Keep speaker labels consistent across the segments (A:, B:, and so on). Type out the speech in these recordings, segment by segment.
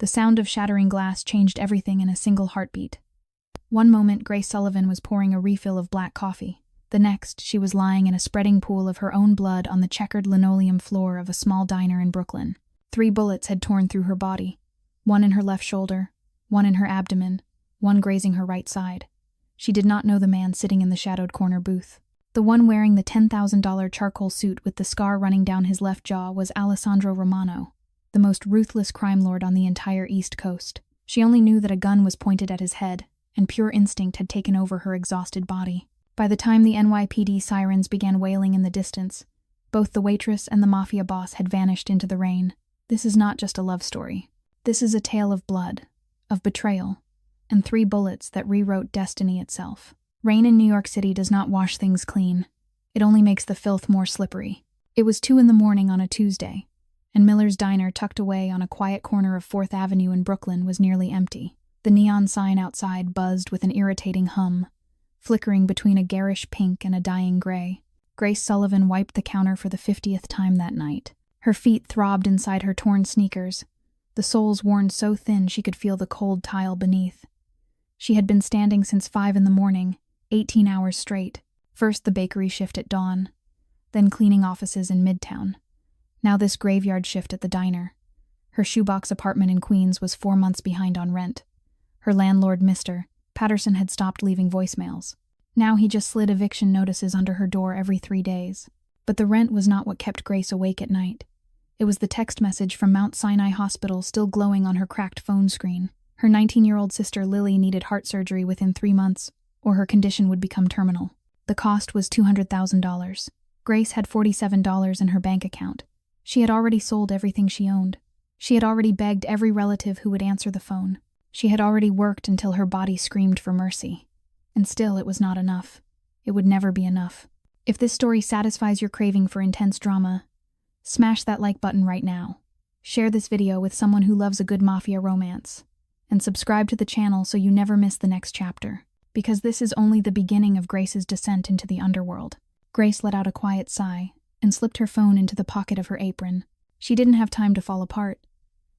A: The sound of shattering glass changed everything in a single heartbeat. One moment, Grace Sullivan was pouring a refill of black coffee. The next, she was lying in a spreading pool of her own blood on the checkered linoleum floor of a small diner in Brooklyn. 3 bullets had torn through her body, one in her left shoulder, one in her abdomen, one grazing her right side. She did not know the man sitting in the shadowed corner booth. The one wearing the $10,000 charcoal suit with the scar running down his left jaw was Alessandro Romano, the most ruthless crime lord on the entire East Coast. She only knew that a gun was pointed at his head, and pure instinct had taken over her exhausted body. By the time the NYPD sirens began wailing in the distance, both the waitress and the Mafia boss had vanished into the rain. This is not just a love story. This is a tale of blood, of betrayal, and 3 bullets that rewrote destiny itself. Rain in New York City does not wash things clean. It only makes the filth more slippery. It was 2 a.m. on a Tuesday, and Miller's Diner, tucked away on a quiet corner of 4th Avenue in Brooklyn, was nearly empty. The neon sign outside buzzed with an irritating hum, flickering between a garish pink and a dying gray. Grace Sullivan wiped the counter for the 50th time that night. Her feet throbbed inside her torn sneakers, the soles worn so thin she could feel the cold tile beneath. She had been standing since 5 a.m, 18 hours straight. First the bakery shift at dawn, then cleaning offices in Midtown. Now this graveyard shift at the diner. Her shoebox apartment in Queens was 4 months behind on rent. Her landlord, Mr. Patterson, had stopped leaving voicemails. Now he just slid eviction notices under her door every 3 days. But the rent was not what kept Grace awake at night. It was the text message from Mount Sinai Hospital still glowing on her cracked phone screen. Her 19-year-old sister Lily needed heart surgery within 3 months, or her condition would become terminal. The cost was $200,000. Grace had $47 in her bank account. She had already sold everything she owned. She had already begged every relative who would answer the phone. She had already worked until her body screamed for mercy. And still, it was not enough. It would never be enough. If this story satisfies your craving for intense drama, smash that like button right now. Share this video with someone who loves a good mafia romance. And subscribe to the channel so you never miss the next chapter. Because this is only the beginning of Grace's descent into the underworld. Grace let out a quiet sigh and slipped her phone into the pocket of her apron. She didn't have time to fall apart.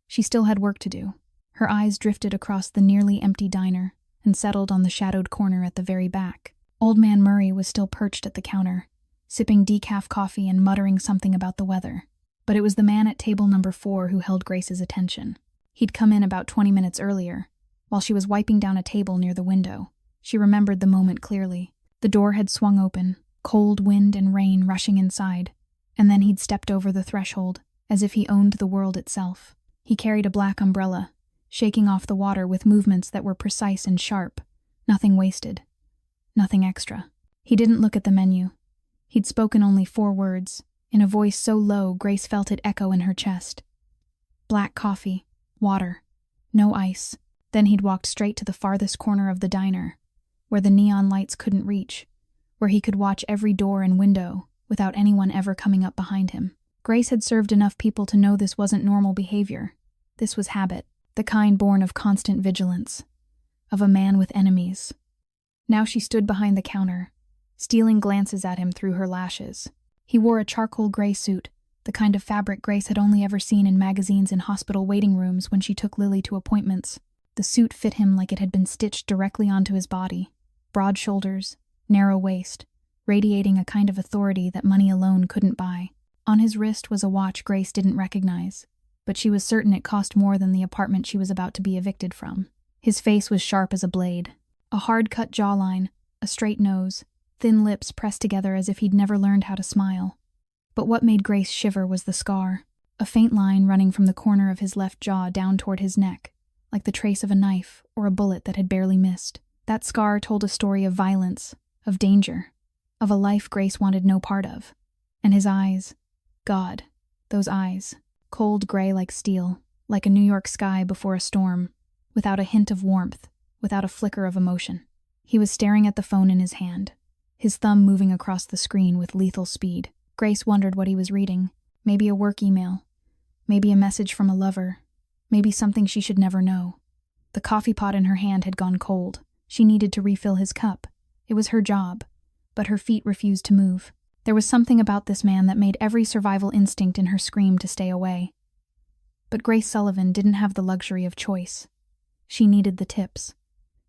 A: She still had work to do. Her eyes drifted across the nearly empty diner and settled on the shadowed corner at the very back. Old Man Murray was still perched at the counter, sipping decaf coffee and muttering something about the weather. But it was the man at table number 4 who held Grace's attention. He'd come in about 20 minutes earlier, while she was wiping down a table near the window. She remembered the moment clearly. The door had swung open, cold wind and rain rushing inside, and then he'd stepped over the threshold, as if he owned the world itself. He carried a black umbrella, shaking off the water with movements that were precise and sharp. Nothing wasted. Nothing extra. He didn't look at the menu. He'd spoken only 4 words, in a voice so low Grace felt it echo in her chest. Black coffee, water, no ice. Then he'd walked straight to the farthest corner of the diner, where the neon lights couldn't reach, where he could watch every door and window without anyone ever coming up behind him. Grace had served enough people to know this wasn't normal behavior. This was habit, the kind born of constant vigilance, of a man with enemies. Now she stood behind the counter, stealing glances at him through her lashes. He wore a charcoal gray suit, the kind of fabric Grace had only ever seen in magazines in hospital waiting rooms when she took Lily to appointments. The suit fit him like it had been stitched directly onto his body. Broad shoulders, narrow waist, radiating a kind of authority that money alone couldn't buy. On his wrist was a watch Grace didn't recognize, but she was certain it cost more than the apartment she was about to be evicted from. His face was sharp as a blade. A hard-cut jawline, a straight nose, thin lips pressed together as if he'd never learned how to smile. But what made Grace shiver was the scar, a faint line running from the corner of his left jaw down toward his neck, like the trace of a knife or a bullet that had barely missed. That scar told a story of violence, of danger, of a life Grace wanted no part of. And his eyes, God, those eyes, cold gray like steel, like a New York sky before a storm, without a hint of warmth, without a flicker of emotion. He was staring at the phone in his hand, his thumb moving across the screen with lethal speed. Grace wondered what he was reading. Maybe a work email, maybe a message from a lover, maybe something she should never know. The coffee pot in her hand had gone cold. She needed to refill his cup. It was her job, but her feet refused to move. There was something about this man that made every survival instinct in her scream to stay away. But Grace Sullivan didn't have the luxury of choice. She needed the tips.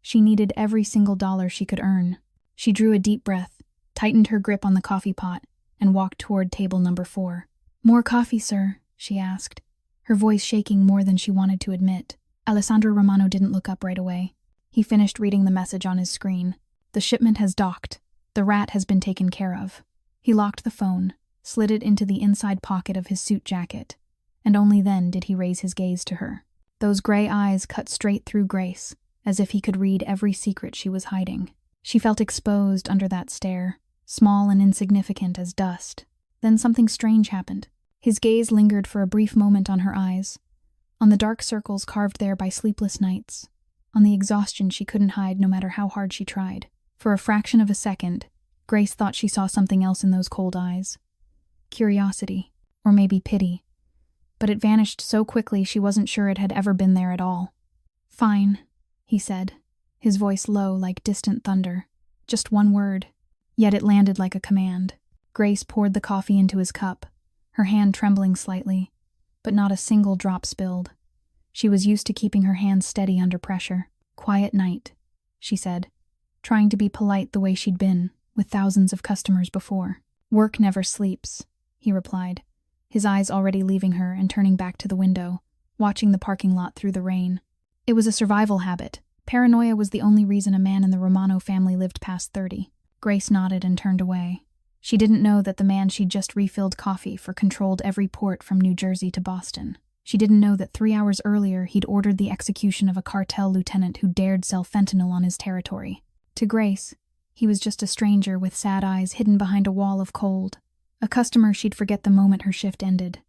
A: She needed every single dollar she could earn. She drew a deep breath, tightened her grip on the coffee pot, and walked toward table number 4. "More coffee, sir?" she asked, her voice shaking more than she wanted to admit. Alessandro Romano didn't look up right away. He finished reading the message on his screen. "The shipment has docked. The rat has been taken care of." He locked the phone, slid it into the inside pocket of his suit jacket, and only then did he raise his gaze to her. Those gray eyes cut straight through Grace, as if he could read every secret she was hiding. She felt exposed under that stare, small and insignificant as dust. Then something strange happened. His gaze lingered for a brief moment on her eyes, on the dark circles carved there by sleepless nights, on the exhaustion she couldn't hide no matter how hard she tried. For a fraction of a second, Grace thought she saw something else in those cold eyes. Curiosity, or maybe pity. But it vanished so quickly she wasn't sure it had ever been there at all. "Fine," he said, his voice low like distant thunder. Just one word, yet it landed like a command. Grace poured the coffee into his cup, her hand trembling slightly, but not a single drop spilled. She was used to keeping her hands steady under pressure. "Quiet night," she said, trying to be polite the way she'd been, with thousands of customers before. "Work never sleeps," he replied, his eyes already leaving her and turning back to the window, watching the parking lot through the rain. It was a survival habit. Paranoia was the only reason a man in the Romano family lived past 30. Grace nodded and turned away. She didn't know that the man she'd just refilled coffee for controlled every port from New Jersey to Boston. She didn't know that 3 hours earlier he'd ordered the execution of a cartel lieutenant who dared sell fentanyl on his territory. To Grace, he was just a stranger with sad eyes hidden behind a wall of cold. A customer she'd forget the moment her shift ended.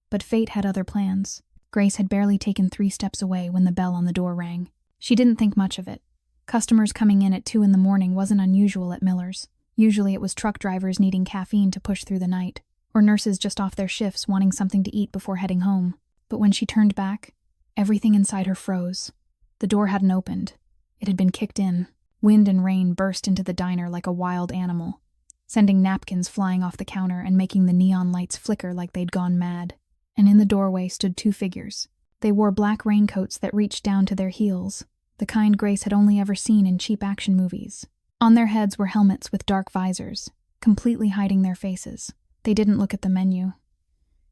A: But fate had other plans. Grace had barely taken 3 steps away when the bell on the door rang. She didn't think much of it. Customers coming in at 2 in the morning wasn't unusual at Miller's. Usually it was truck drivers needing caffeine to push through the night, or nurses just off their shifts wanting something to eat before heading home. But when she turned back, everything inside her froze. The door hadn't opened. It had been kicked in. Wind and rain burst into the diner like a wild animal, sending napkins flying off the counter and making the neon lights flicker like they'd gone mad. And in the doorway stood 2 figures. They wore black raincoats that reached down to their heels, the kind Grace had only ever seen in cheap action movies. On their heads were helmets with dark visors, completely hiding their faces. They didn't look at the menu.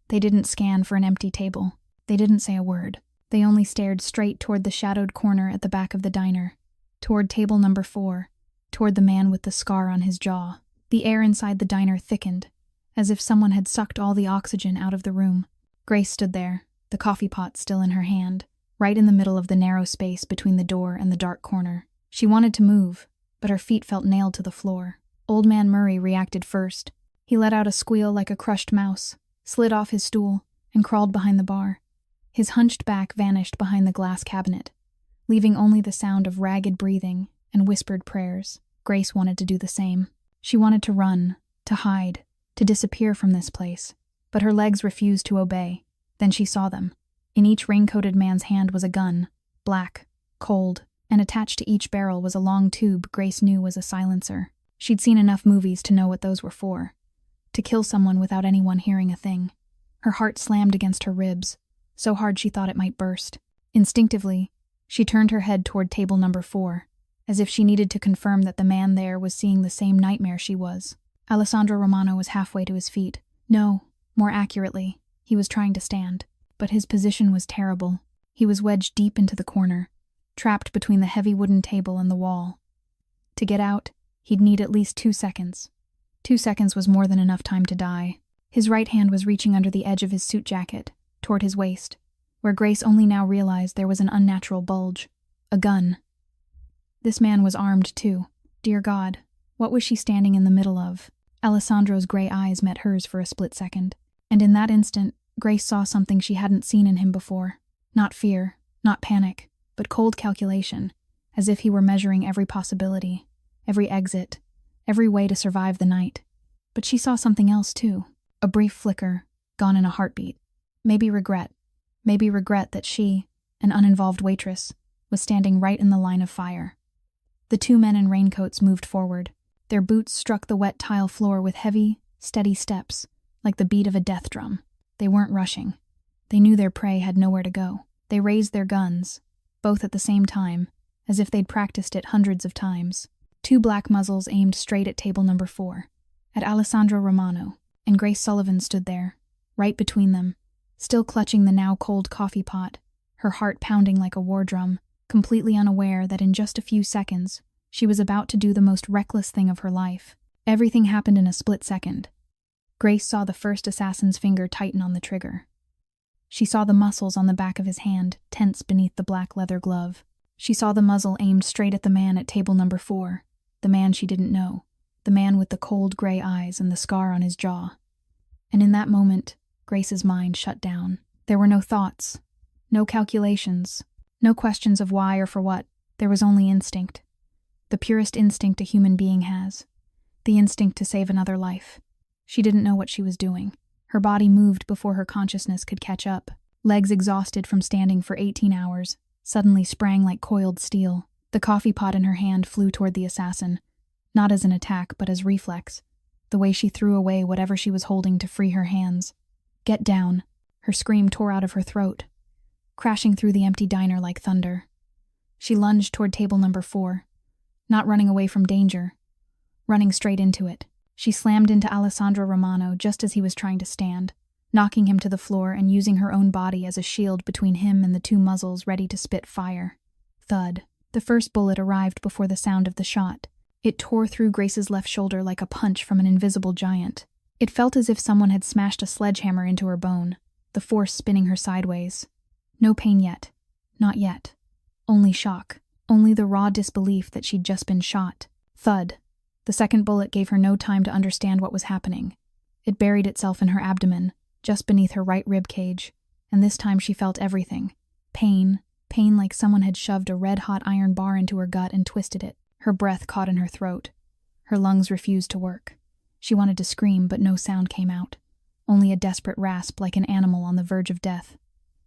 A: They didn't scan for an empty table. They didn't say a word. They only stared straight toward the shadowed corner at the back of the diner, toward table number 4, toward the man with the scar on his jaw. The air inside the diner thickened, as if someone had sucked all the oxygen out of the room. Grace stood there, the coffee pot still in her hand, right in the middle of the narrow space between the door and the dark corner. She wanted to move, but her feet felt nailed to the floor. Old Man Murray reacted first. He let out a squeal like a crushed mouse, slid off his stool, and crawled behind the bar. His hunched back vanished behind the glass cabinet, leaving only the sound of ragged breathing and whispered prayers. Grace wanted to do the same. She wanted to run, to hide, to disappear from this place, but her legs refused to obey. Then she saw them. In each raincoated man's hand was a gun, black, cold, and attached to each barrel was a long tube Grace knew was a silencer. She'd seen enough movies to know what those were for. To kill someone without anyone hearing a thing. Her heart slammed against her ribs, so hard she thought it might burst. Instinctively, she turned her head toward table number 4, as if she needed to confirm that the man there was seeing the same nightmare she was. Alessandro Romano was halfway to his feet. No, more accurately, he was trying to stand. But his position was terrible. He was wedged deep into the corner, trapped between the heavy wooden table and the wall. To get out, he'd need at least 2 seconds. 2 seconds was more than enough time to die. His right hand was reaching under the edge of his suit jacket, toward his waist, where Grace only now realized there was an unnatural bulge. A gun. This man was armed too. Dear God, what was she standing in the middle of? Alessandro's gray eyes met hers for a split second, and in that instant, Grace saw something she hadn't seen in him before. Not fear, not panic, but cold calculation, as if he were measuring every possibility, every exit, every way to survive the night. But she saw something else too. A brief flicker, gone in a heartbeat. Maybe regret that she, an uninvolved waitress, was standing right in the line of fire. The 2 men in raincoats moved forward. Their boots struck the wet tile floor with heavy, steady steps, like the beat of a death drum. They weren't rushing. They knew their prey had nowhere to go. They raised their guns, both at the same time, as if they'd practiced it hundreds of times. 2 black muzzles aimed straight at table number 4, at Alessandro Romano, and Grace Sullivan stood there, right between them, still clutching the now cold coffee pot, her heart pounding like a war drum, completely unaware that in just a few seconds, she was about to do the most reckless thing of her life. Everything happened in a split second. Grace saw the first assassin's finger tighten on the trigger. She saw the muscles on the back of his hand tense beneath the black leather glove. She saw the muzzle aimed straight at the man at table number 4, the man she didn't know, the man with the cold gray eyes and the scar on his jaw. And in that moment, Grace's mind shut down. There were no thoughts, no calculations, no questions of why or for what. There was only instinct. The purest instinct a human being has. The instinct to save another life. She didn't know what she was doing. Her body moved before her consciousness could catch up. Legs exhausted from standing for 18 hours, suddenly sprang like coiled steel. The coffee pot in her hand flew toward the assassin, not as an attack but as reflex, the way she threw away whatever she was holding to free her hands. "Get down!" Her scream tore out of her throat, crashing through the empty diner like thunder. She lunged toward table number 4, not running away from danger, running straight into it. She slammed into Alessandro Romano just as he was trying to stand, knocking him to the floor and using her own body as a shield between him and the 2 muzzles ready to spit fire. Thud. The first bullet arrived before the sound of the shot. It tore through Grace's left shoulder like a punch from an invisible giant. It felt as if someone had smashed a sledgehammer into her bone, the force spinning her sideways. No pain yet. Not yet. Only shock. Only the raw disbelief that she'd just been shot. Thud. The second bullet gave her no time to understand what was happening. It buried itself in her abdomen, just beneath her right rib cage, and this time she felt everything. Pain like someone had shoved a red-hot iron bar into her gut and twisted it. Her breath caught in her throat. Her lungs refused to work. She wanted to scream, but no sound came out. Only a desperate rasp like an animal on the verge of death.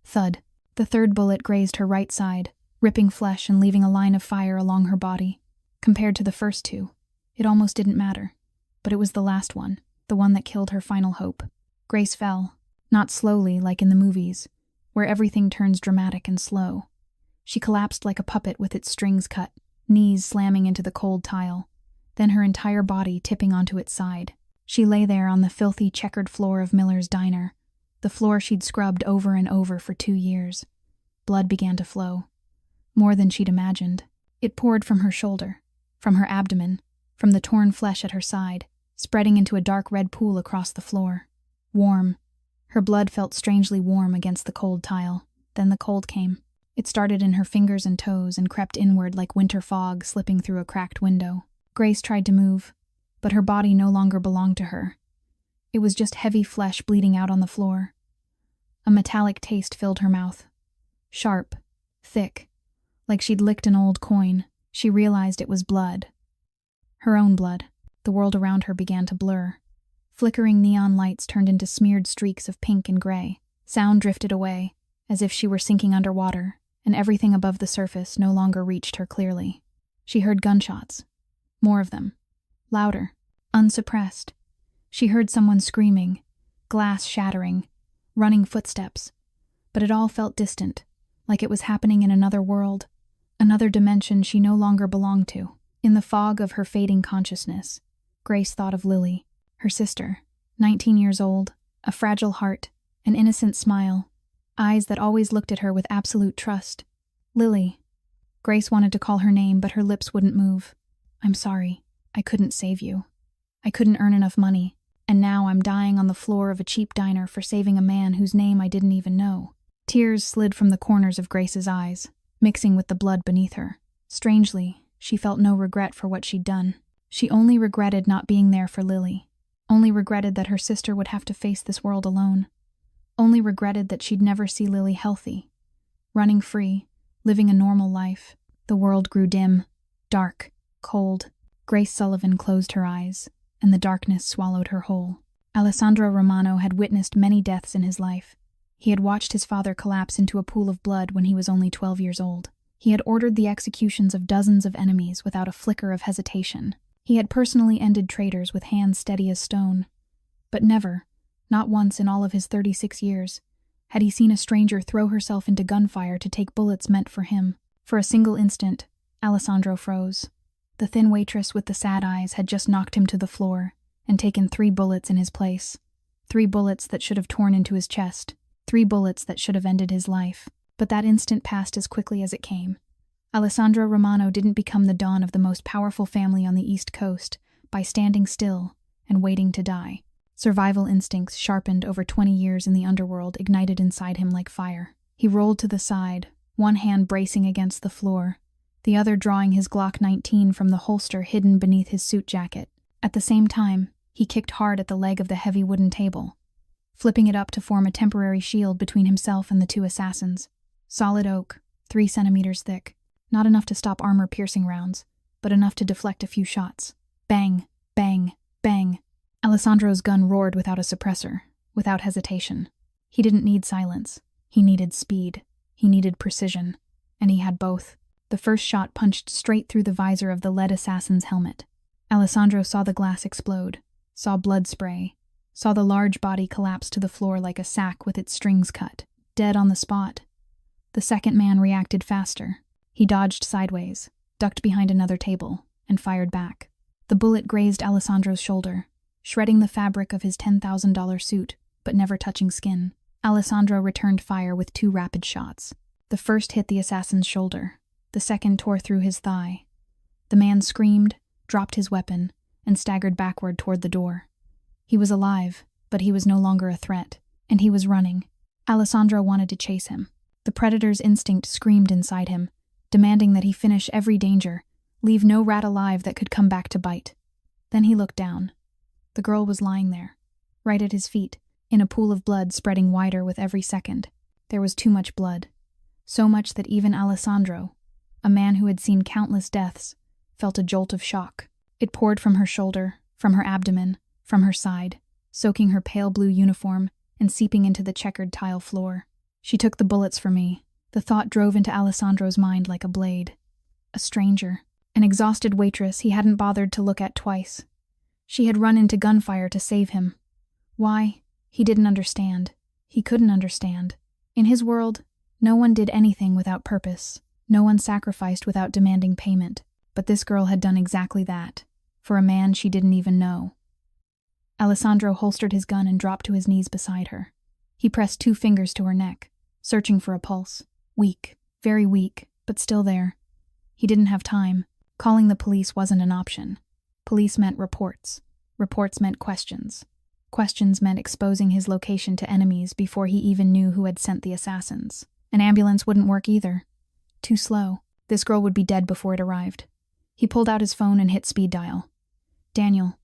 A: Thud. The third bullet grazed her right side, ripping flesh and leaving a line of fire along her body. Compared to the first 2, it almost didn't matter. But it was the last one, the one that killed her final hope. Grace fell, not slowly like in the movies, where everything turns dramatic and slow. She collapsed like a puppet with its strings cut, knees slamming into the cold tile, then her entire body tipping onto its side. She lay there on the filthy checkered floor of Miller's diner, the floor she'd scrubbed over and over for 2 years. Blood began to flow. More than she'd imagined. It poured from her shoulder, from her abdomen, from the torn flesh at her side, spreading into a dark red pool across the floor. Warm. Her blood felt strangely warm against the cold tile. Then the cold came. It started in her fingers and toes and crept inward like winter fog slipping through a cracked window. Grace tried to move, but her body no longer belonged to her. It was just heavy flesh bleeding out on the floor. A metallic taste filled her mouth. Sharp, thick, like she'd licked an old coin. She realized it was blood. Her own blood. The world around her began to blur. Flickering neon lights turned into smeared streaks of pink and gray. Sound drifted away, as if she were sinking underwater, and everything above the surface no longer reached her clearly. She heard gunshots. More of them. Louder. Unsuppressed. She heard someone screaming, glass shattering, running footsteps. But it all felt distant, like it was happening in another world, another dimension she no longer belonged to. In the fog of her fading consciousness, Grace thought of Lily, her sister, 19 years old, a fragile heart, an innocent smile, eyes that always looked at her with absolute trust. Lily. Grace wanted to call her name, but her lips wouldn't move. "I'm sorry. I couldn't save you. I couldn't earn enough money, and now I'm dying on the floor of a cheap diner for saving a man whose name I didn't even know." Tears slid from the corners of Grace's eyes, mixing with the blood beneath her. Strangely, she felt no regret for what she'd done. She only regretted not being there for Lily. Only regretted that her sister would have to face this world alone. Only regretted that she'd never see Lily healthy, running free, living a normal life. The world grew dim, dark, cold. Grace Sullivan closed her eyes, and the darkness swallowed her whole. Alessandro Romano had witnessed many deaths in his life. He had watched his father collapse into a pool of blood when he was only 12 years old. He had ordered the executions of dozens of enemies without a flicker of hesitation. He had personally ended traitors with hands steady as stone. But never, not once in all of his 36 years, Had he seen a stranger throw herself into gunfire to take bullets meant for him? For a single instant, Alessandro froze. The thin waitress with the sad eyes had just knocked him to the floor and taken 3 bullets in his place. 3 bullets that should have torn into his chest. 3 bullets that should have ended his life. But that instant passed as quickly as it came. Alessandro Romano didn't become the don of the most powerful family on the East Coast by standing still and waiting to die. Survival instincts sharpened over 20 years in the underworld ignited inside him like fire. He rolled to the side, one hand bracing against the floor, the other drawing his Glock 19 from the holster hidden beneath his suit jacket. At the same time, he kicked hard at the leg of the heavy wooden table, flipping it up to form a temporary shield between himself and the 2 assassins. Solid oak, 3 centimeters thick. Not enough to stop armor-piercing rounds, but enough to deflect a few shots. Bang, bang, bang. Alessandro's gun roared without a suppressor, without hesitation. He didn't need silence. He needed speed. He needed precision. And he had both. The first shot punched straight through the visor of the lead assassin's helmet. Alessandro saw the glass explode, saw blood spray, saw the large body collapse to the floor like a sack with its strings cut, dead on the spot. The second man reacted faster. He dodged sideways, ducked behind another table, and fired back. The bullet grazed Alessandro's shoulder, shredding the fabric of his $10,000 suit, but never touching skin. Alessandro returned fire with 2 rapid shots. The first hit the assassin's shoulder. The second tore through his thigh. The man screamed, dropped his weapon, and staggered backward toward the door. He was alive, but he was no longer a threat, and he was running. Alessandro wanted to chase him. The predator's instinct screamed inside him, demanding that he finish every danger, leave no rat alive that could come back to bite. Then he looked down. The girl was lying there, right at his feet, in a pool of blood spreading wider with every second. There was too much blood. So much that even Alessandro, a man who had seen countless deaths, felt a jolt of shock. It poured from her shoulder, from her abdomen, from her side, soaking her pale blue uniform and seeping into the checkered tile floor. She took the bullets for me. The thought drove into Alessandro's mind like a blade. A stranger, an exhausted waitress he hadn't bothered to look at twice. She had run into gunfire to save him. Why? He didn't understand. He couldn't understand. In his world, no one did anything without purpose. No one sacrificed without demanding payment. But this girl had done exactly that, for a man she didn't even know. Alessandro holstered his gun and dropped to his knees beside her. He pressed 2 fingers to her neck, searching for a pulse. Weak, very weak, but still there. He didn't have time. Calling the police wasn't an option. Police meant reports. Reports meant questions. Questions meant exposing his location to enemies before he even knew who had sent the assassins. An ambulance wouldn't work either. Too slow. This girl would be dead before it arrived. He pulled out his phone and hit speed dial. Daniel,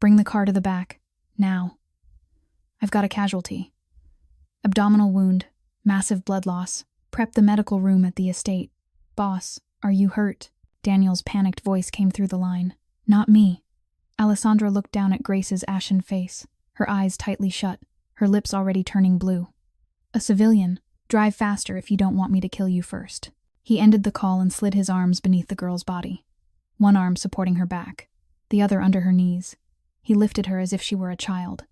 A: bring the car to the back. Now. I've got a casualty. Abdominal wound. Massive blood loss. Prep the medical room at the estate. Boss, are you hurt? Daniel's panicked voice came through the line. Not me. Alessandra looked down at Grace's ashen face, her eyes tightly shut, her lips already turning blue. A civilian. Drive faster if you don't want me to kill you first. He ended the call and slid his arms beneath the girl's body, one arm supporting her back, the other under her knees. He lifted her as if she were a child.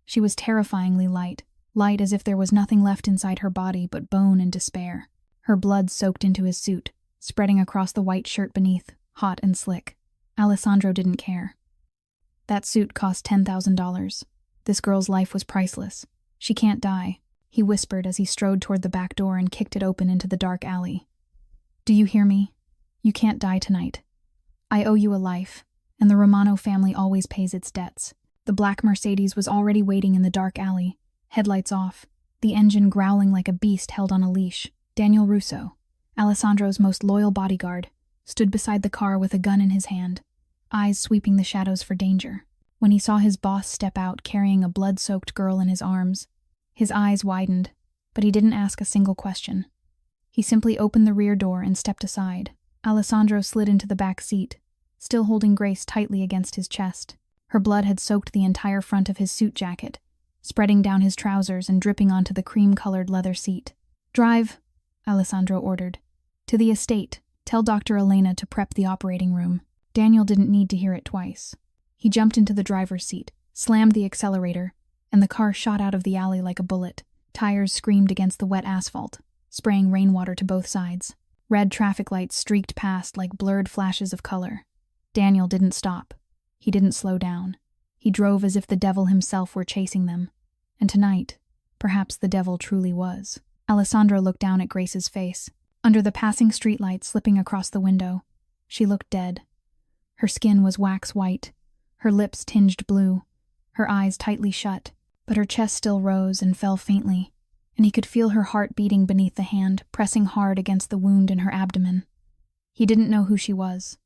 A: She was terrifyingly light, light as if there was nothing left inside her body but bone and despair. Her blood soaked into his suit, spreading across the white shirt beneath, hot and slick. Alessandro didn't care. That suit cost $10,000. This girl's life was priceless. She can't die, he whispered as he strode toward the back door and kicked it open into the dark alley. Do you hear me? You can't die tonight. I owe you a life, and the Romano family always pays its debts. The black Mercedes was already waiting in the dark alley, headlights off, the engine growling like a beast held on a leash. Daniel Russo, Alessandro's most loyal bodyguard, stood beside the car with a gun in his hand, eyes sweeping the shadows for danger. When he saw his boss step out carrying a blood-soaked girl in his arms, his eyes widened, but he didn't ask a single question. He simply opened the rear door and stepped aside. Alessandro slid into the back seat, still holding Grace tightly against his chest. Her blood had soaked the entire front of his suit jacket, spreading down his trousers and dripping onto the cream-colored leather seat. Drive, Alessandro ordered. To the estate. Tell Dr. Elena to prep the operating room. Daniel didn't need to hear it twice. He jumped into the driver's seat, slammed the accelerator, and the car shot out of the alley like a bullet, Tires screamed against the wet asphalt, spraying rainwater to both sides. Red traffic lights streaked past like blurred flashes of color. Daniel didn't stop. He didn't slow down. He drove as if the devil himself were chasing them. And tonight, perhaps the devil truly was. Alessandro looked down at Grace's face. Under the passing streetlight slipping across the window, she looked dead. Her skin was wax white, her lips tinged blue, her eyes tightly shut, but her chest still rose and fell faintly, and he could feel her heart beating beneath the hand, pressing hard against the wound in her abdomen. He didn't know who she was.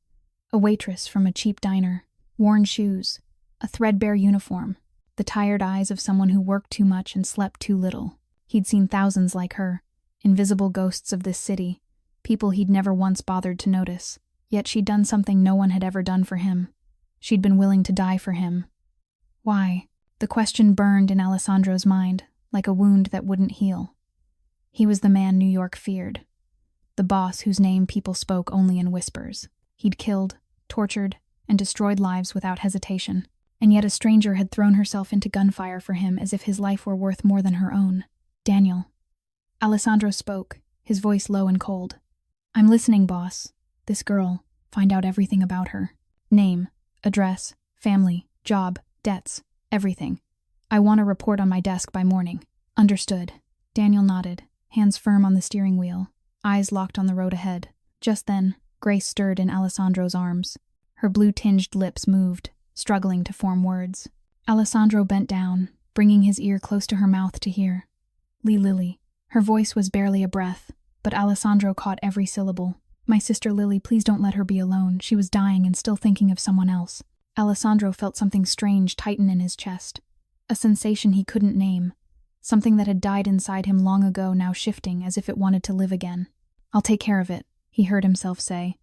A: A waitress from a cheap diner, worn shoes, a threadbare uniform, the tired eyes of someone who worked too much and slept too little. He'd seen thousands like her, invisible ghosts of this city, people he'd never once bothered to notice. Yet she'd done something no one had ever done for him. She'd been willing to die for him. Why? The question burned in Alessandro's mind, like a wound that wouldn't heal. He was the man New York feared. The boss whose name people spoke only in whispers. He'd killed, tortured, and destroyed lives without hesitation. And yet a stranger had thrown herself into gunfire for him as if his life were worth more than her own. Daniel. Alessandro spoke, his voice low and cold. "I'm listening, boss. This girl, find out everything about her. Name, address, family, job, debts, everything. I want a report on my desk by morning." "Understood." Daniel nodded, hands firm on the steering wheel, eyes locked on the road ahead. Just then, Grace stirred in Alessandro's arms. Her blue-tinged lips moved, struggling to form words. Alessandro bent down, bringing his ear close to her mouth to hear. Lily. Her voice was barely a breath, but Alessandro caught every syllable. "My sister Lily, please don't let her be alone. She was dying and still thinking of someone else." Alessandro felt something strange tighten in his chest. A sensation he couldn't name. Something that had died inside him long ago now shifting as if it wanted to live again. "I'll take care of it," he heard himself say.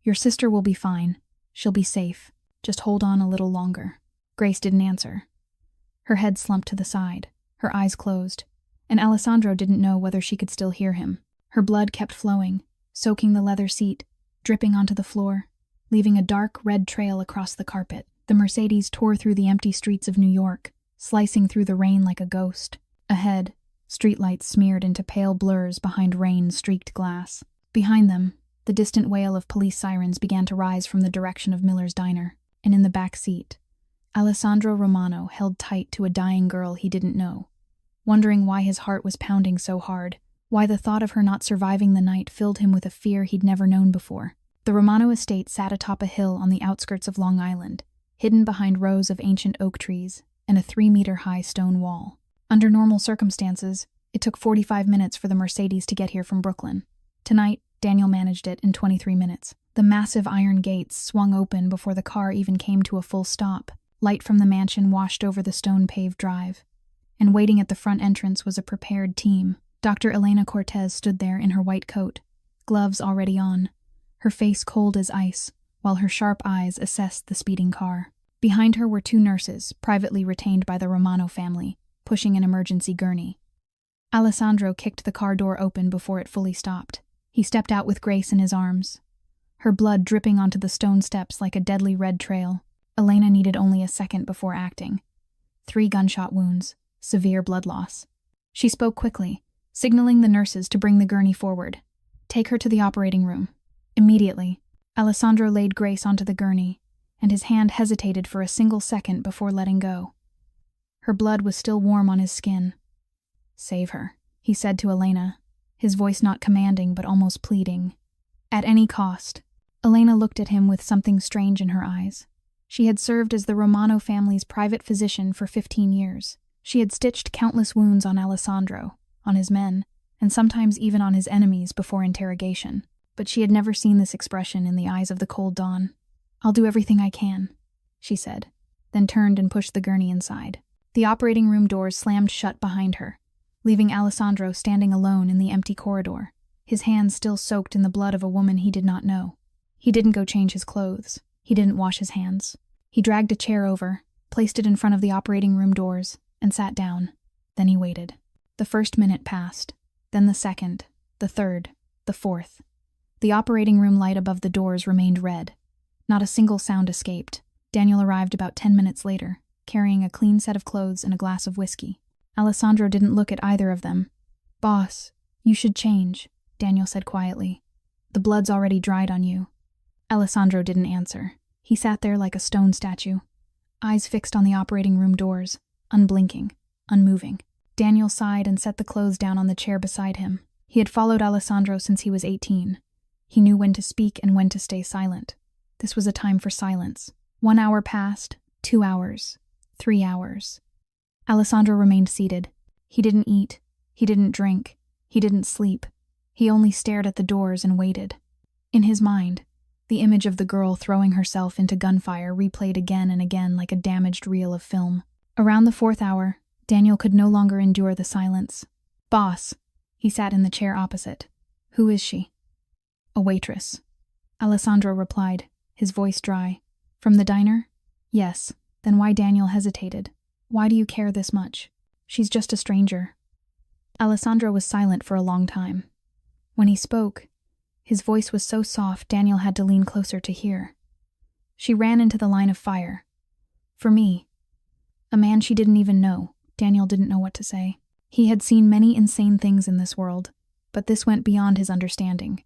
A: "Your sister will be fine. She'll be safe. Just hold on a little longer." Grace didn't answer. Her head slumped to the side, her eyes closed, and Alessandro didn't know whether she could still hear him. Her blood kept flowing, soaking the leather seat, dripping onto the floor, leaving a dark red trail across the carpet. The Mercedes tore through the empty streets of New York, slicing through the rain like a ghost. Ahead, streetlights smeared into pale blurs behind rain-streaked glass. Behind them, the distant wail of police sirens began to rise from the direction of Miller's diner, and in the back seat, Alessandro Romano held tight to a dying girl he didn't know, wondering why his heart was pounding so hard, why the thought of her not surviving the night filled him with a fear he'd never known before. The Romano estate sat atop a hill on the outskirts of Long Island, hidden behind rows of ancient oak trees and a 3-meter-high stone wall. Under normal circumstances, it took 45 minutes for the Mercedes to get here from Brooklyn. Tonight, Daniel managed it in 23 minutes. The massive iron gates swung open before the car even came to a full stop. Light from the mansion washed over the stone-paved drive. And waiting at the front entrance was a prepared team. Dr. Elena Cortez stood there in her white coat, gloves already on, her face cold as ice, while her sharp eyes assessed the speeding car. Behind her were 2 nurses, privately retained by the Romano family, pushing an emergency gurney. Alessandro kicked the car door open before it fully stopped. He stepped out with Grace in his arms, her blood dripping onto the stone steps like a deadly red trail. Elena needed only a second before acting. 3 gunshot wounds, severe blood loss. She spoke quickly, signaling the nurses to bring the gurney forward. "Take her to the operating room." Immediately, Alessandro laid Grace onto the gurney, and his hand hesitated for a single second before letting go. Her blood was still warm on his skin. "Save her," he said to Elena, his voice not commanding but almost pleading. At any cost. Elena looked at him with something strange in her eyes. She had served as the Romano family's private physician for 15 years. She had stitched countless wounds on Alessandro, on his men, and sometimes even on his enemies before interrogation. But she had never seen this expression in the eyes of the cold dawn. "I'll do everything I can," she said, then turned and pushed the gurney inside. The operating room doors slammed shut behind her, leaving Alessandro standing alone in the empty corridor, his hands still soaked in the blood of a woman he did not know. He didn't go change his clothes. He didn't wash his hands. He dragged a chair over, placed it in front of the operating room doors, and sat down. Then he waited. The first minute passed, then the second, the third, the fourth. The operating room light above the doors remained red. Not a single sound escaped. Daniel arrived about 10 minutes later, carrying a clean set of clothes and a glass of whiskey. Alessandro didn't look at either of them. "Boss, you should change," Daniel said quietly. "The blood's already dried on you." Alessandro didn't answer. He sat there like a stone statue, eyes fixed on the operating room doors, unblinking, unmoving. Daniel sighed and set the clothes down on the chair beside him. He had followed Alessandro since he was 18. He knew when to speak and when to stay silent. This was a time for silence. 1 hour passed, 2 hours, 3 hours. Alessandro remained seated. He didn't eat. He didn't drink. He didn't sleep. He only stared at the doors and waited. In his mind, the image of the girl throwing herself into gunfire replayed again and again like a damaged reel of film. Around the 4th hour, Daniel could no longer endure the silence. "Boss." He sat in the chair opposite. "Who is she?" "A waitress." Alessandro replied, his voice dry. "From the diner?" "Yes." Then why? Daniel hesitated. "Why do you care this much?" "She's just a stranger." Alessandro was silent for a long time. When he spoke, his voice was so soft Daniel had to lean closer to hear. "She ran into the line of fire. For me. A man she didn't even know." Daniel didn't know what to say. He had seen many insane things in this world, but this went beyond his understanding.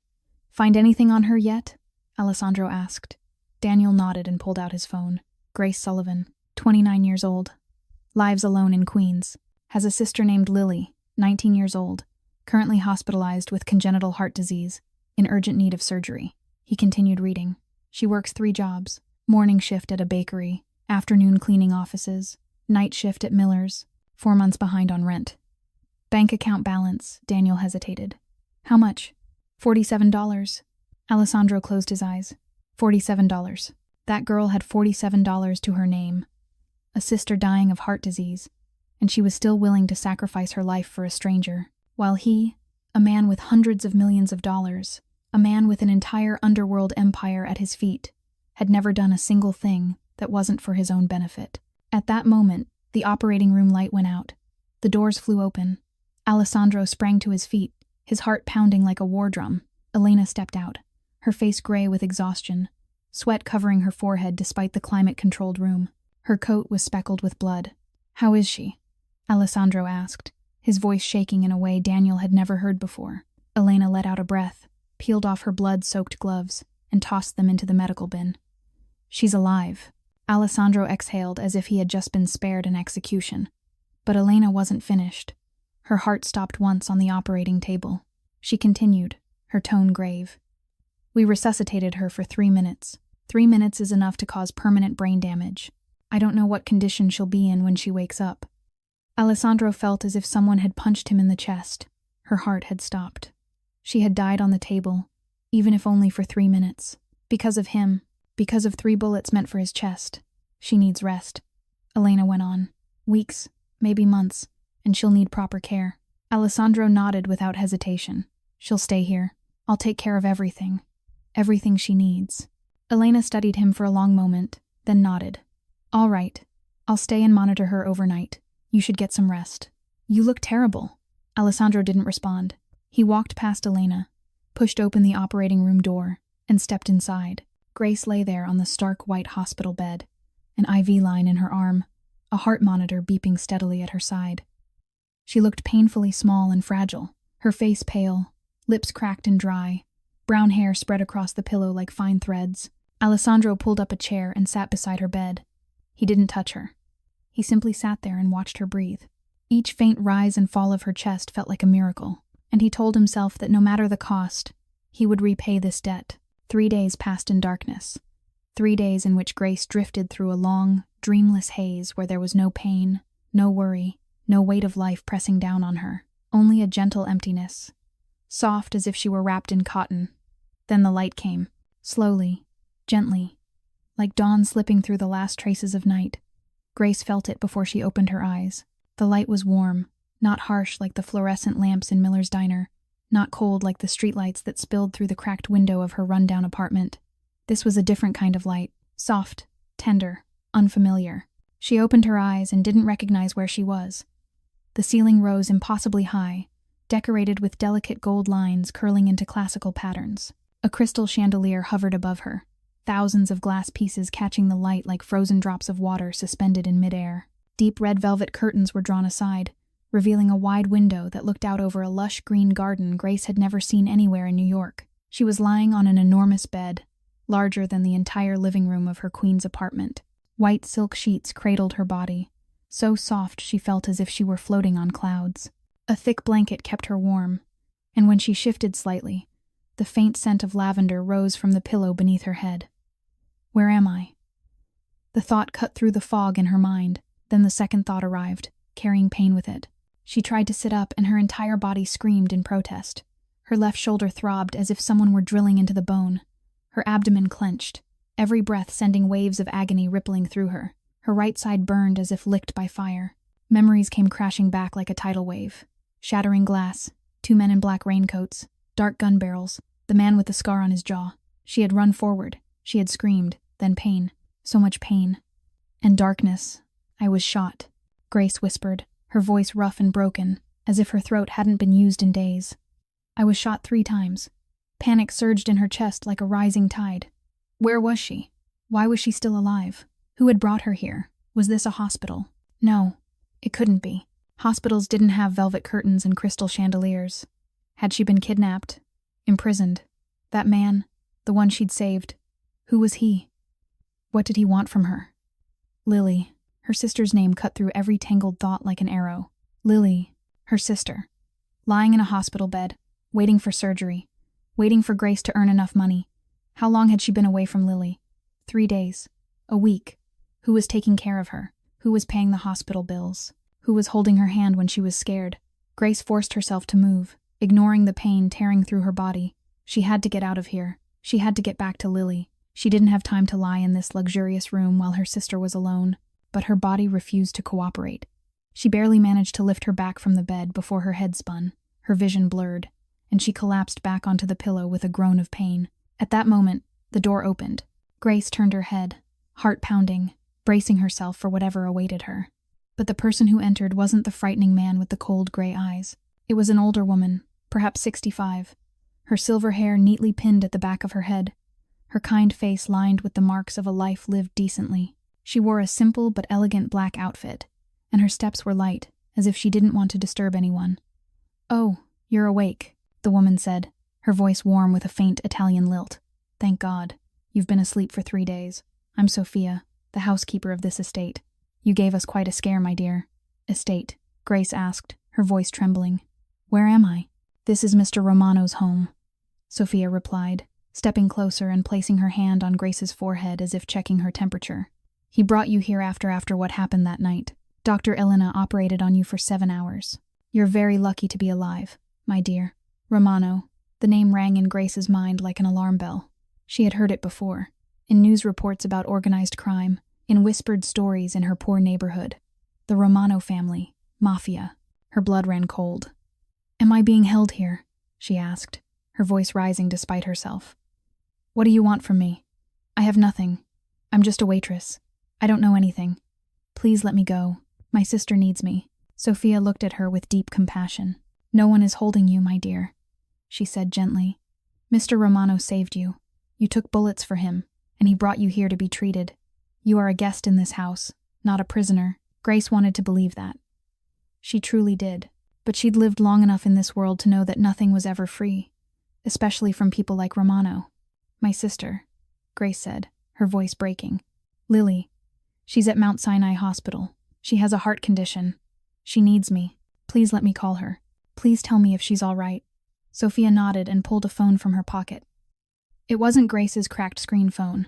A: "Find anything on her yet?" Alessandro asked. Daniel nodded and pulled out his phone. Grace Sullivan, 29 years old. Lives alone in Queens. Has a sister named Lily, 19 years old. Currently hospitalized with congenital heart disease, in urgent need of surgery. He continued reading. She works 3 jobs. Morning shift at a bakery, afternoon cleaning offices, night shift at Miller's, 4 months behind on rent. Bank account balance, Daniel hesitated. "How much?" $47. Alessandro closed his eyes. $47. That girl had $47 to her name. A sister dying of heart disease, and she was still willing to sacrifice her life for a stranger. While he, a man with hundreds of millions of dollars, a man with an entire underworld empire at his feet, had never done a single thing that wasn't for his own benefit. At that moment, the operating room light went out. The doors flew open. Alessandro sprang to his feet, his heart pounding like a war drum. Elena stepped out, her face gray with exhaustion, sweat covering her forehead despite the climate-controlled room. Her coat was speckled with blood. "How is she?" Alessandro asked, his voice shaking in a way Daniel had never heard before. Elena let out a breath, peeled off her blood-soaked gloves, and tossed them into the medical bin. "She's alive." Alessandro exhaled as if he had just been spared an execution. But Elena wasn't finished. Her heart stopped once on the operating table. She continued, her tone grave. "We resuscitated her for 3 minutes. 3 minutes is enough to cause permanent brain damage. I don't know what condition she'll be in when she wakes up." Alessandro felt as if someone had punched him in the chest. Her heart had stopped. She had died on the table, even if only for 3 minutes. Because of him, because of 3 bullets meant for his chest. She needs rest. Elena went on. "Weeks, maybe months, and she'll need proper care." Alessandro nodded without hesitation. "She'll stay here. I'll take care of everything. Everything she needs." Elena studied him for a long moment, then nodded. "All right. I'll stay and monitor her overnight. You should get some rest." "You look terrible." Alessandro didn't respond. He walked past Elena, pushed open the operating room door, and stepped inside. Grace lay there on the stark white hospital bed, an IV line in her arm, a heart monitor beeping steadily at her side. She looked painfully small and fragile, her face pale, lips cracked and dry, brown hair spread across the pillow like fine threads. Alessandro pulled up a chair and sat beside her bed. He didn't touch her. He simply sat there and watched her breathe. Each faint rise and fall of her chest felt like a miracle, and he told himself that no matter the cost, he would repay this debt. 3 days passed in darkness. 3 days in which Grace drifted through a long, dreamless haze where there was no pain, no worry, no weight of life pressing down on her, only a gentle emptiness, soft as if she were wrapped in cotton. Then the light came, slowly, gently, like dawn slipping through the last traces of night. Grace felt it before she opened her eyes. The light was warm, not harsh like the fluorescent lamps in Miller's diner, not cold like the streetlights that spilled through the cracked window of her rundown apartment. This was a different kind of light, soft, tender, unfamiliar. She opened her eyes and didn't recognize where she was. The ceiling rose impossibly high, decorated with delicate gold lines curling into classical patterns. A crystal chandelier hovered above her, thousands of glass pieces catching the light like frozen drops of water suspended in midair. Deep red velvet curtains were drawn aside, revealing a wide window that looked out over a lush green garden Grace had never seen anywhere in New York. She was lying on an enormous bed, larger than the entire living room of her queen's apartment. White silk sheets cradled her body, so soft she felt as if she were floating on clouds. A thick blanket kept her warm, and when she shifted slightly, the faint scent of lavender rose from the pillow beneath her head. Where am I? The thought cut through the fog in her mind, then the second thought arrived, carrying pain with it. She tried to sit up and her entire body screamed in protest. Her left shoulder throbbed as if someone were drilling into the bone. Her abdomen clenched, every breath sending waves of agony rippling through her. Her right side burned as if licked by fire. Memories came crashing back like a tidal wave. Shattering glass, 2 men in black raincoats, dark gun barrels, the man with the scar on his jaw. She had run forward. She had screamed, then pain. So much pain. And darkness. I was shot, Grace whispered, her voice rough and broken, as if her throat hadn't been used in days. I was shot 3 times. Panic surged in her chest like a rising tide. Where was she? Why was she still alive? Who had brought her here? Was this a hospital? No, it couldn't be. Hospitals didn't have velvet curtains and crystal chandeliers. Had she been kidnapped? Imprisoned? That man, the one she'd saved, who was he? What did he want from her? Lily. Her sister's name cut through every tangled thought like an arrow. Lily, her sister, lying in a hospital bed, waiting for surgery, waiting for Grace to earn enough money. How long had she been away from Lily? 3 days. A week. Who was taking care of her? Who was paying the hospital bills? Who was holding her hand when she was scared? Grace forced herself to move, ignoring the pain tearing through her body. She had to get out of here. She had to get back to Lily. She didn't have time to lie in this luxurious room while her sister was alone, but her body refused to cooperate. She barely managed to lift her back from the bed before her head spun, her vision blurred, and she collapsed back onto the pillow with a groan of pain. At that moment, the door opened. Grace turned her head, heart pounding, bracing herself for whatever awaited her. But the person who entered wasn't the frightening man with the cold gray eyes. It was an older woman, perhaps 65, her silver hair neatly pinned at the back of her head, her kind face lined with the marks of a life lived decently. She wore a simple but elegant black outfit, and her steps were light, as if she didn't want to disturb anyone. "Oh, you're awake," the woman said, her voice warm with a faint Italian lilt. "Thank God. You've been asleep for 3 days. I'm Sophia, the housekeeper of this estate. You gave us quite a scare, my dear." "Estate?" Grace asked, her voice trembling. "Where am I?" "This is Mr. Romano's home," Sophia replied, stepping closer and placing her hand on Grace's forehead as if checking her temperature. "He brought you here after what happened that night. Dr. Elena operated on you for 7 hours. You're very lucky to be alive, my dear." Romano. The name rang in Grace's mind like an alarm bell. She had heard it before, in news reports about organized crime, in whispered stories in her poor neighborhood. The Romano family, Mafia. Her blood ran cold. "Am I being held here?" she asked, her voice rising despite herself. "What do you want from me?" "I have nothing. I'm just a waitress. I don't know anything. Please let me go. My sister needs me." Sophia looked at her with deep compassion. "No one is holding you, my dear," she said gently. "Mr. Romano saved you. You took bullets for him, and he brought you here to be treated. You are a guest in this house, not a prisoner." Grace wanted to believe that. She truly did, but she'd lived long enough in this world to know that nothing was ever free, especially from people like Romano. "My sister," Grace said, her voice breaking. "Lily. She's at Mount Sinai Hospital. She has a heart condition. She needs me. Please let me call her. Please tell me if she's all right." Sophia nodded and pulled a phone from her pocket. It wasn't Grace's cracked screen phone.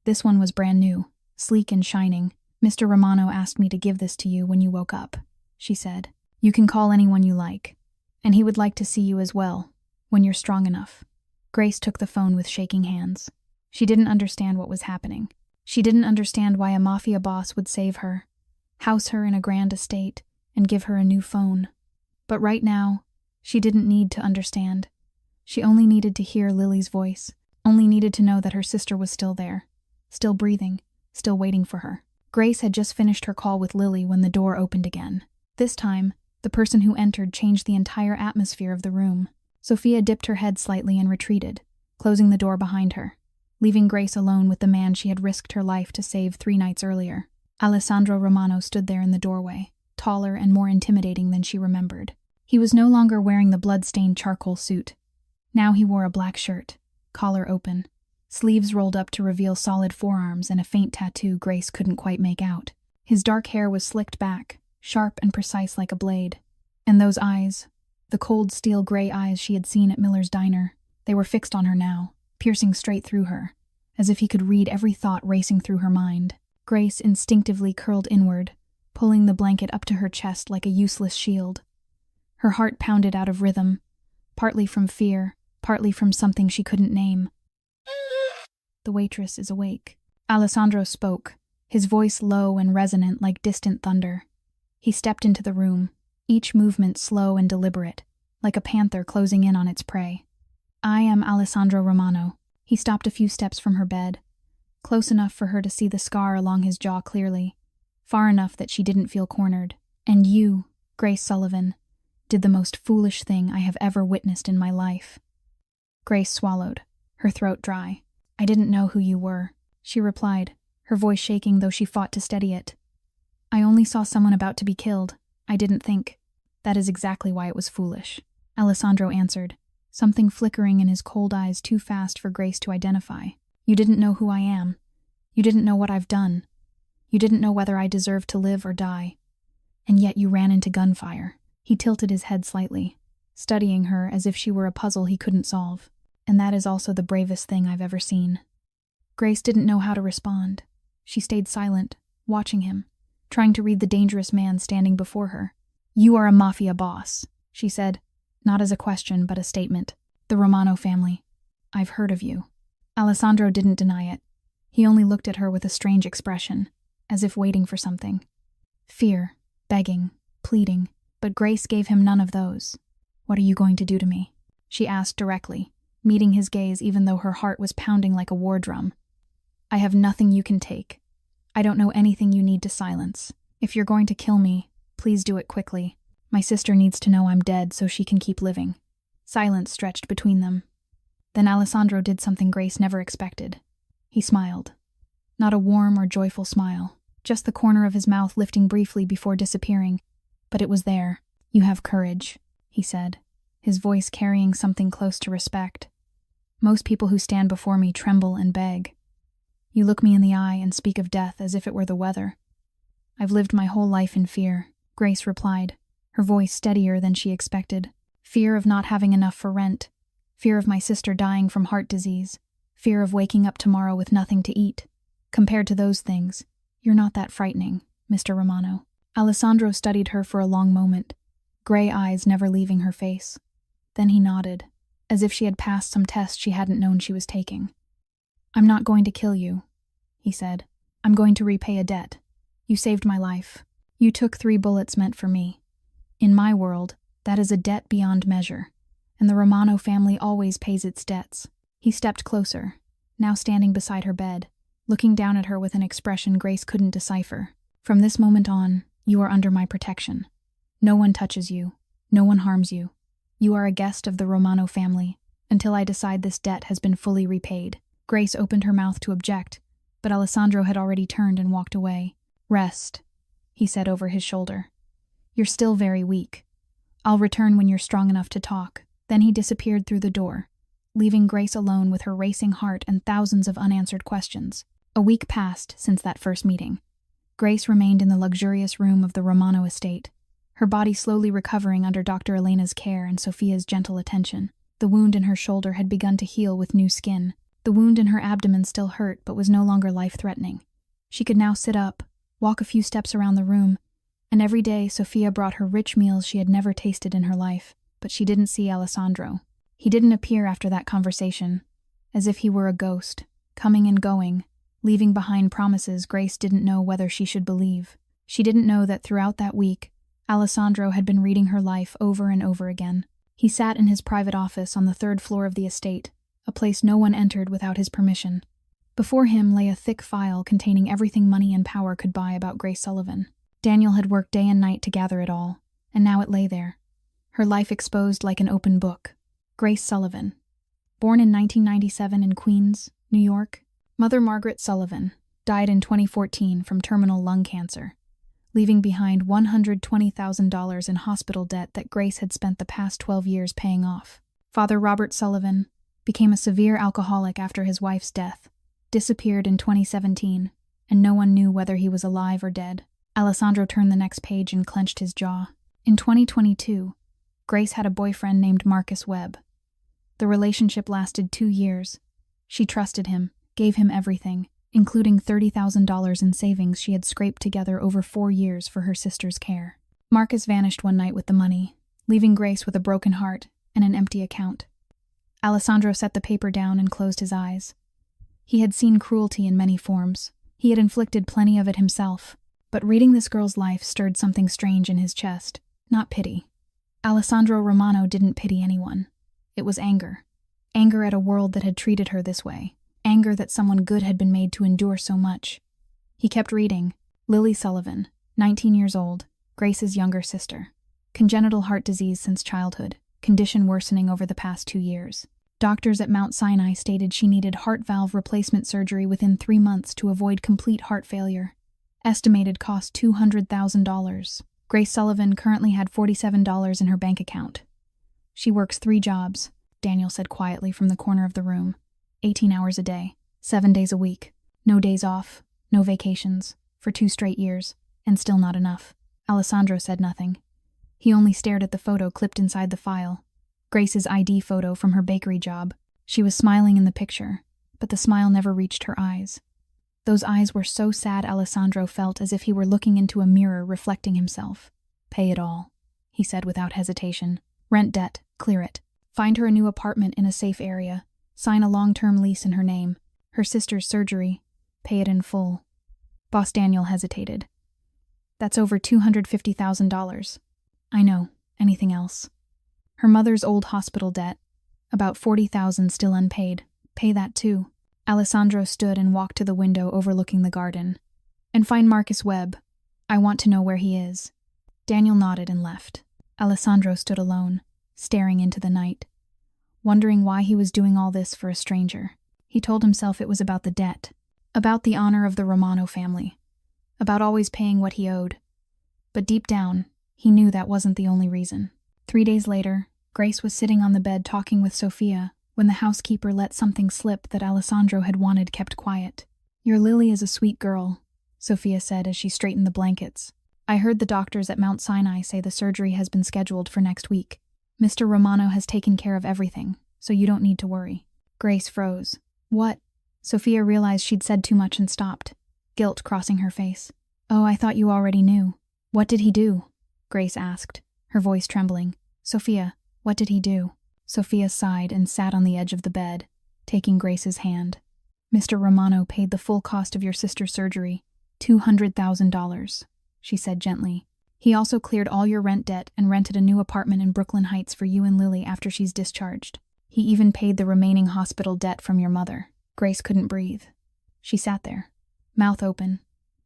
A: This one was brand new, sleek and shining. "Mr. Romano asked me to give this to you when you woke up," she said. "You can call anyone you like, and he would like to see you as well, when you're strong enough." Grace took the phone with shaking hands. She didn't understand what was happening. She didn't understand why a mafia boss would save her, house her in a grand estate, and give her a new phone. But right now, she didn't need to understand. She only needed to hear Lily's voice, only needed to know that her sister was still there, still breathing, still waiting for her. Grace had just finished her call with Lily when the door opened again. This time, the person who entered changed the entire atmosphere of the room. Sophia dipped her head slightly and retreated, closing the door behind her, leaving Grace alone with the man she had risked her life to save 3 nights earlier. Alessandro Romano stood there in the doorway, taller and more intimidating than she remembered. He was no longer wearing the blood-stained charcoal suit. Now he wore a black shirt, collar open, sleeves rolled up to reveal solid forearms and a faint tattoo Grace couldn't quite make out. His dark hair was slicked back, sharp and precise like a blade. And those eyes, the cold steel gray eyes she had seen at Miller's diner, they were fixed on her now, piercing straight through her, as if he could read every thought racing through her mind. Grace instinctively curled inward, pulling the blanket up to her chest like a useless shield. Her heart pounded out of rhythm, partly from fear, partly from something she couldn't name. "The waitress is awake." Alessandro spoke, his voice low and resonant like distant thunder. He stepped into the room, each movement slow and deliberate, like a panther closing in on its prey. "I am Alessandro Romano." He stopped a few steps from her bed, close enough for her to see the scar along his jaw clearly, far enough that she didn't feel cornered. "And you, Grace Sullivan, did the most foolish thing I have ever witnessed in my life." Grace swallowed, her throat dry. "I didn't know who you were," she replied, her voice shaking though she fought to steady it. "I only saw someone about to be killed. I didn't think." "That is exactly why it was foolish," Alessandro answered, something flickering in his cold eyes too fast for Grace to identify. "You didn't know who I am. You didn't know what I've done. You didn't know whether I deserve to live or die. And yet you ran into gunfire." He tilted his head slightly, studying her as if she were a puzzle he couldn't solve. "And that is also the bravest thing I've ever seen." Grace didn't know how to respond. She stayed silent, watching him, trying to read the dangerous man standing before her. "You are a Mafia boss," she said, not as a question but a statement. "The Romano family. I've heard of you." Alessandro didn't deny it. He only looked at her with a strange expression, as if waiting for something. Fear, begging, pleading, but Grace gave him none of those. "What are you going to do to me?" she asked directly, meeting his gaze even though her heart was pounding like a war drum. "I have nothing you can take. I don't know anything you need to silence. If you're going to kill me, please do it quickly. My sister needs to know I'm dead so she can keep living." Silence stretched between them. Then Alessandro did something Grace never expected. He smiled. Not a warm or joyful smile, just the corner of his mouth lifting briefly before disappearing. But it was there. "You have courage," he said, his voice carrying something close to respect. "Most people who stand before me tremble and beg. You look me in the eye and speak of death as if it were the weather." "I've lived my whole life in fear," Grace replied, her voice steadier than she expected. "Fear of not having enough for rent, fear of my sister dying from heart disease, fear of waking up tomorrow with nothing to eat. Compared to those things, you're not that frightening, Mr. Romano." Alessandro studied her for a long moment, gray eyes never leaving her face. Then he nodded, as if she had passed some test she hadn't known she was taking. "I'm not going to kill you," he said. "I'm going to repay a debt. You saved my life. You took 3 bullets meant for me. In my world, that is a debt beyond measure, and the Romano family always pays its debts." He stepped closer, now standing beside her bed, looking down at her with an expression Grace couldn't decipher. "From this moment on, you are under my protection. No one touches you. No one harms you. You are a guest of the Romano family, until I decide this debt has been fully repaid." Grace opened her mouth to object, but Alessandro had already turned and walked away. "Rest," he said over his shoulder. "You're still very weak. I'll return when you're strong enough to talk." Then he disappeared through the door, leaving Grace alone with her racing heart and thousands of unanswered questions. A week passed since that first meeting. Grace remained in the luxurious room of the Romano estate, her body slowly recovering under Dr. Elena's care and Sophia's gentle attention. The wound in her shoulder had begun to heal with new skin. The wound in her abdomen still hurt but was no longer life-threatening. She could now sit up, walk a few steps around the room, and every day Sophia brought her rich meals she had never tasted in her life. But she didn't see Alessandro. He didn't appear after that conversation, as if he were a ghost, coming and going, leaving behind promises Grace didn't know whether she should believe. She didn't know that throughout that week, Alessandro had been reading her life over and over again. He sat in his private office on the 3rd floor of the estate, a place no one entered without his permission. Before him lay a thick file containing everything money and power could buy about Grace Sullivan. Daniel had worked day and night to gather it all, and now it lay there, her life exposed like an open book. Grace Sullivan. Born in 1997 in Queens, New York, Mother Margaret Sullivan died in 2014 from terminal lung cancer, leaving behind $120,000 in hospital debt that Grace had spent the past 12 years paying off. Father Robert Sullivan became a severe alcoholic after his wife's death, disappeared in 2017, and no one knew whether he was alive or dead. Alessandro turned the next page and clenched his jaw. In 2022, Grace had a boyfriend named Marcus Webb. The relationship lasted 2 years. She trusted him, gave him everything, including $30,000 in savings she had scraped together over 4 years for her sister's care. Marcus vanished one night with the money, leaving Grace with a broken heart and an empty account. Alessandro set the paper down and closed his eyes. He had seen cruelty in many forms. He had inflicted plenty of it himself, but reading this girl's life stirred something strange in his chest, not pity. Alessandro Romano didn't pity anyone. It was anger. Anger at a world that had treated her this way. Anger that someone good had been made to endure so much. He kept reading. Lily Sullivan, 19 years old, Grace's younger sister. Congenital heart disease since childhood, condition worsening over the past 2 years. Doctors at Mount Sinai stated she needed heart valve replacement surgery within 3 months to avoid complete heart failure. Estimated cost $200,000. Grace Sullivan currently had $47 in her bank account. She works 3 jobs, Daniel said quietly from the corner of the room. 18 hours a day, 7 days a week. No days off, no vacations, for 2 straight years, and still not enough. Alessandro said nothing. He only stared at the photo clipped inside the file. Grace's ID photo from her bakery job. She was smiling in the picture, but the smile never reached her eyes. Those eyes were so sad Alessandro felt as if he were looking into a mirror reflecting himself. Pay it all, he said without hesitation. Rent debt, clear it. Find her a new apartment in a safe area. Sign a long-term lease in her name. Her sister's surgery. Pay it in full. Boss Daniel hesitated. That's over $250,000. I know. Anything else? Her mother's old hospital debt. About $40,000 still unpaid. Pay that too. Alessandro stood and walked to the window overlooking the garden. And find Marcus Webb. I want to know where he is. Daniel nodded and left. Alessandro stood alone, staring into the night, wondering why he was doing all this for a stranger. He told himself it was about the debt, about the honor of the Romano family, about always paying what he owed. But deep down, he knew that wasn't the only reason. 3 days later, Grace was sitting on the bed talking with Sophia when the housekeeper let something slip that Alessandro had wanted kept quiet. Your Lily is a sweet girl, Sophia said as she straightened the blankets. I heard the doctors at Mount Sinai say the surgery has been scheduled for next week. Mr. Romano has taken care of everything, so you don't need to worry. Grace froze. What? Sophia realized she'd said too much and stopped, guilt crossing her face. Oh, I thought you already knew. What did he do? Grace asked, her voice trembling. Sophia, what did he do? Sophia sighed and sat on the edge of the bed, taking Grace's hand. Mr. Romano paid the full cost of your sister's surgery, $200,000, she said gently. He also cleared all your rent debt and rented a new apartment in Brooklyn Heights for you and Lily after she's discharged. He even paid the remaining hospital debt from your mother. Grace couldn't breathe. She sat there, mouth open,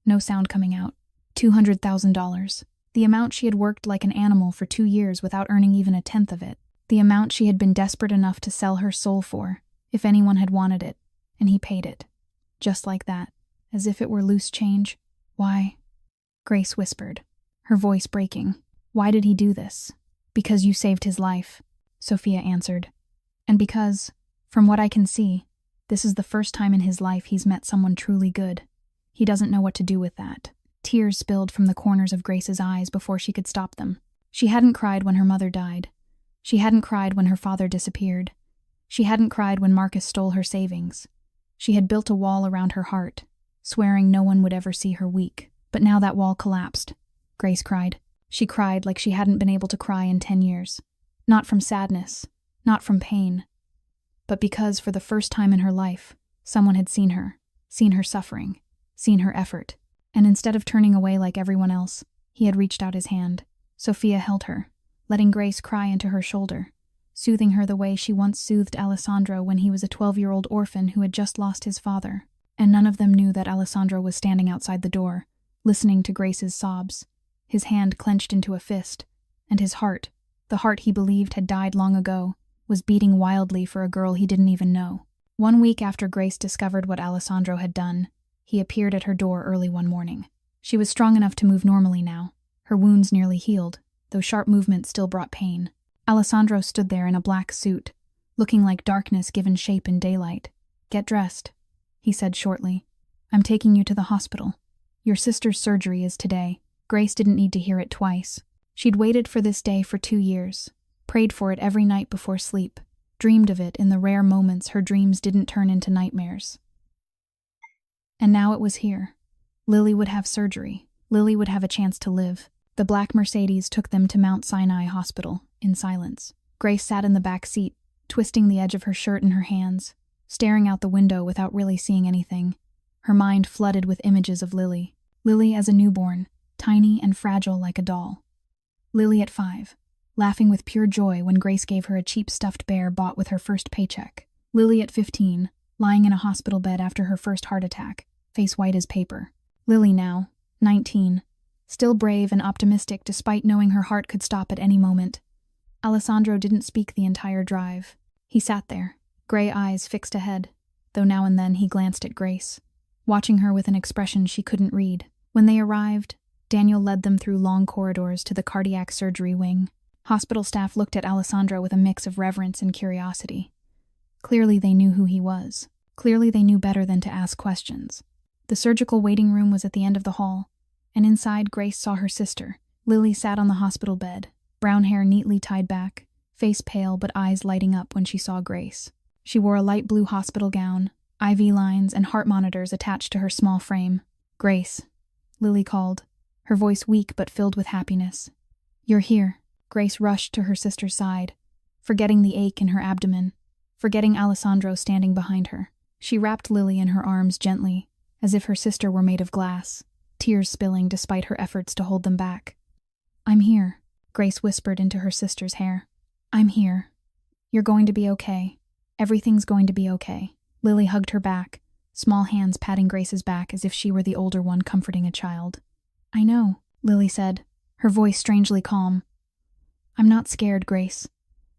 A: no sound coming out. $200,000. The amount she had worked like an animal for 2 years without earning even a tenth of it. The amount she had been desperate enough to sell her soul for, if anyone had wanted it, and he paid it. Just like that, as if it were loose change. Why? Grace whispered, her voice breaking. Why did he do this? Because you saved his life, Sophia answered. And because, from what I can see, this is the first time in his life he's met someone truly good. He doesn't know what to do with that. Tears spilled from the corners of Grace's eyes before she could stop them. She hadn't cried when her mother died. She hadn't cried when her father disappeared. She hadn't cried when Marcus stole her savings. She had built a wall around her heart, swearing no one would ever see her weak. But now that wall collapsed. Grace cried. She cried like she hadn't been able to cry in 10 years. Not from sadness, not from pain, but because for the first time in her life, someone had seen her suffering, seen her effort. And instead of turning away like everyone else, he had reached out his hand. Sophia held her, letting Grace cry into her shoulder, soothing her the way she once soothed Alessandro when he was a 12-year-old orphan who had just lost his father. And none of them knew that Alessandro was standing outside the door, listening to Grace's sobs, his hand clenched into a fist, and his heart, the heart he believed had died long ago, was beating wildly for a girl he didn't even know. 1 week after Grace discovered what Alessandro had done, he appeared at her door early one morning. She was strong enough to move normally now, her wounds nearly healed, though sharp movement still brought pain. Alessandro stood there in a black suit, looking like darkness given shape in daylight. "Get dressed," he said shortly. "I'm taking you to the hospital. Your sister's surgery is today." Grace didn't need to hear it twice. She'd waited for this day for 2 years, prayed for it every night before sleep, dreamed of it in the rare moments her dreams didn't turn into nightmares. And now it was here. Lily would have surgery. Lily would have a chance to live. The black Mercedes took them to Mount Sinai Hospital, in silence. Grace sat in the back seat, twisting the edge of her shirt in her hands, staring out the window without really seeing anything. Her mind flooded with images of Lily. Lily as a newborn, tiny and fragile like a doll. Lily at 5, laughing with pure joy when Grace gave her a cheap stuffed bear bought with her first paycheck. Lily at 15, lying in a hospital bed after her first heart attack, face white as paper. Lily now, 19, still brave and optimistic despite knowing her heart could stop at any moment. Alessandro didn't speak the entire drive. He sat there, gray eyes fixed ahead, though now and then he glanced at Grace, watching her with an expression she couldn't read. When they arrived, Daniel led them through long corridors to the cardiac surgery wing. Hospital staff looked at Alessandro with a mix of reverence and curiosity. Clearly they knew who he was. Clearly they knew better than to ask questions. The surgical waiting room was at the end of the hall, and inside Grace saw her sister. Lily sat on the hospital bed, brown hair neatly tied back, face pale but eyes lighting up when she saw Grace. She wore a light blue hospital gown, IV lines and heart monitors attached to her small frame. "Grace," Lily called, her voice weak but filled with happiness. "You're here." Grace rushed to her sister's side, forgetting the ache in her abdomen, forgetting Alessandro standing behind her. She wrapped Lily in her arms gently, as if her sister were made of glass, tears spilling despite her efforts to hold them back. "I'm here," Grace whispered into her sister's hair. "I'm here. You're going to be okay. Everything's going to be okay." Lily hugged her back, small hands patting Grace's back as if she were the older one comforting a child. "I know," Lily said, her voice strangely calm. "I'm not scared, Grace.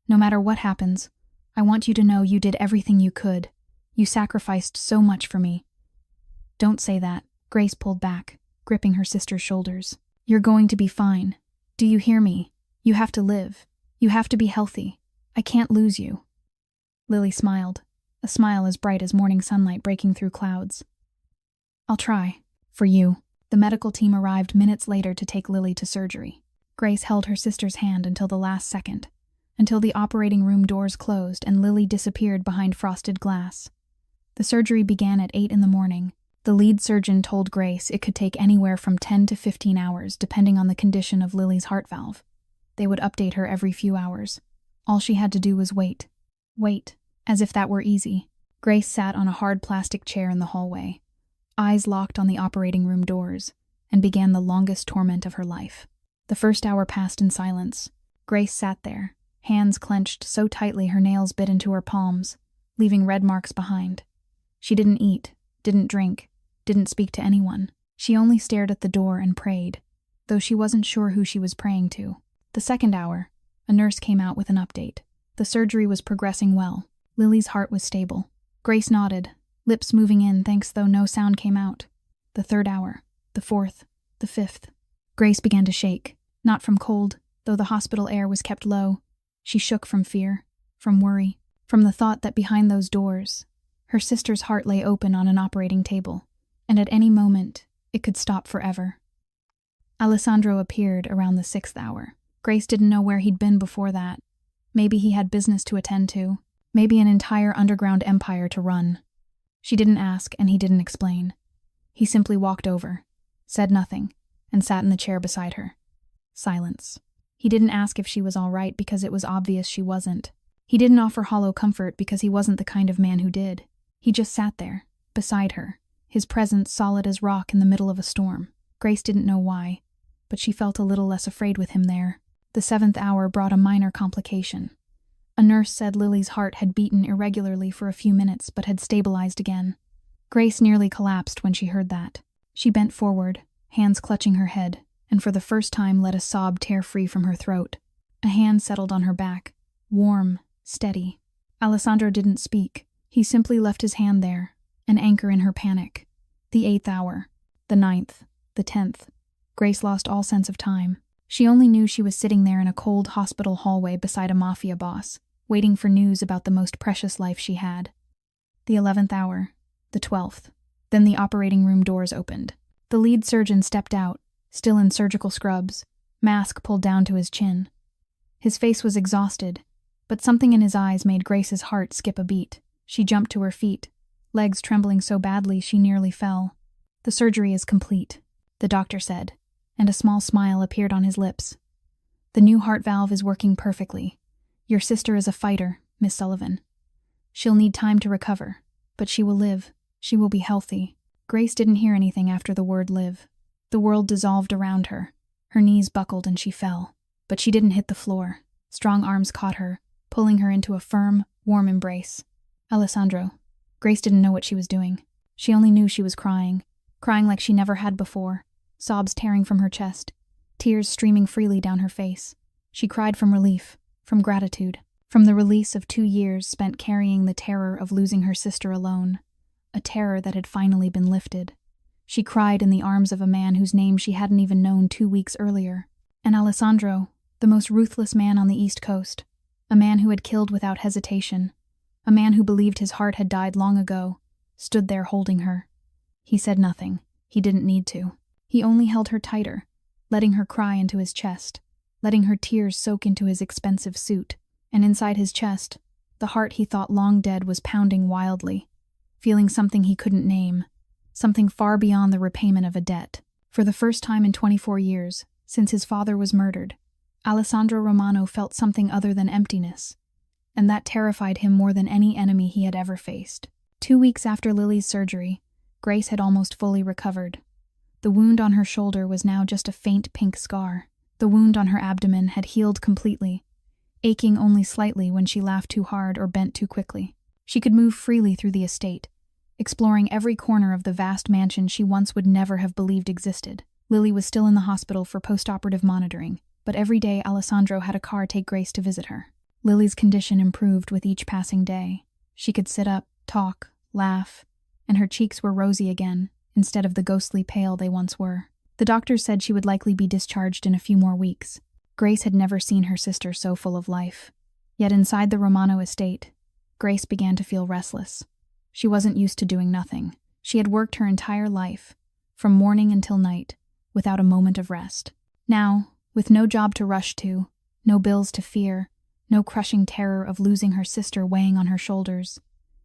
A: No matter what happens, I want you to know you did everything you could. You sacrificed so much for me." "Don't say that," Grace pulled back, gripping her sister's shoulders. "You're going to be fine. Do you hear me? You have to live. You have to be healthy. I can't lose you." Lily smiled, a smile as bright as morning sunlight breaking through clouds. "I'll try. For you." The medical team arrived minutes later to take Lily to surgery. Grace held her sister's hand until the last second, until the operating room doors closed and Lily disappeared behind frosted glass. The surgery began at 8 in the morning. The lead surgeon told Grace it could take anywhere from 10 to 15 hours depending on the condition of Lily's heart valve. They would update her every few hours. All she had to do was wait. Wait, as if that were easy. Grace sat on a hard plastic chair in the hallway, eyes locked on the operating room doors, and began the longest torment of her life. The first hour passed in silence. Grace sat there, hands clenched so tightly her nails bit into her palms, leaving red marks behind. She didn't eat, didn't drink, didn't speak to anyone. She only stared at the door and prayed, though she wasn't sure who she was praying to. The second hour, a nurse came out with an update. The surgery was progressing well. Lily's heart was stable. Grace nodded, lips moving in thanks though no sound came out. The third hour, the fourth, the fifth. Grace began to shake, not from cold, though the hospital air was kept low. She shook from fear, from worry, from the thought that behind those doors, her sister's heart lay open on an operating table, and at any moment, it could stop forever. Alessandro appeared around the 6th hour. Grace didn't know where he'd been before that. Maybe he had business to attend to, maybe an entire underground empire to run. She didn't ask, and he didn't explain. He simply walked over, said nothing, and sat in the chair beside her. Silence. He didn't ask if she was all right because it was obvious she wasn't. He didn't offer hollow comfort because he wasn't the kind of man who did. He just sat there, beside her, his presence solid as rock in the middle of a storm. Grace didn't know why, but she felt a little less afraid with him there. The 7th hour brought a minor complication. A nurse said Lily's heart had beaten irregularly for a few minutes but had stabilized again. Grace nearly collapsed when she heard that. She bent forward, hands clutching her head, and for the first time let a sob tear free from her throat. A hand settled on her back, warm, steady. Alessandro didn't speak. He simply left his hand there, an anchor in her panic. The 8th hour, the 9th, the 10th, Grace lost all sense of time. She only knew she was sitting there in a cold hospital hallway beside a Mafia boss, waiting for news about the most precious life she had. The 11th hour, the 12th. Then the operating room doors opened. The lead surgeon stepped out, still in surgical scrubs, mask pulled down to his chin. His face was exhausted, but something in his eyes made Grace's heart skip a beat. She jumped to her feet, legs trembling so badly she nearly fell. "The surgery is complete," the doctor said, and a small smile appeared on his lips. "The new heart valve is working perfectly. Your sister is a fighter, Miss Sullivan. She'll need time to recover, but she will live. She will be healthy." Grace didn't hear anything after the word live. The world dissolved around her. Her knees buckled and she fell. But she didn't hit the floor. Strong arms caught her, pulling her into a firm, warm embrace. Alessandro. Grace didn't know what she was doing. She only knew she was crying like she never had before, sobs tearing from her chest, tears streaming freely down her face. She cried from relief, from gratitude, from the release of 2 years spent carrying the terror of losing her sister alone, a terror that had finally been lifted. She cried in the arms of a man whose name she hadn't even known 2 weeks earlier. And Alessandro, the most ruthless man on the East Coast, a man who had killed without hesitation, a man who believed his heart had died long ago, stood there holding her. He said nothing. He didn't need to. He only held her tighter, letting her cry into his chest, letting her tears soak into his expensive suit. And inside his chest, the heart he thought long dead was pounding wildly, feeling something he couldn't name, something far beyond the repayment of a debt. For the first time in 24 years, since his father was murdered, Alessandro Romano felt something other than emptiness, and that terrified him more than any enemy he had ever faced. 2 weeks after Lily's surgery, Grace had almost fully recovered. The wound on her shoulder was now just a faint pink scar. The wound on her abdomen had healed completely, aching only slightly when she laughed too hard or bent too quickly. She could move freely through the estate, exploring every corner of the vast mansion she once would never have believed existed. Lily was still in the hospital for post-operative monitoring, but every day Alessandro had a car take Grace to visit her. Lily's condition improved with each passing day. She could sit up, talk, laugh, and her cheeks were rosy again, instead of the ghostly pale they once were. The doctors said she would likely be discharged in a few more weeks. Grace had never seen her sister so full of life. Yet inside the Romano estate, Grace began to feel restless. She wasn't used to doing nothing. She had worked her entire life, from morning until night, without a moment of rest. Now, with no job to rush to, no bills to fear, no crushing terror of losing her sister weighing on her shoulders,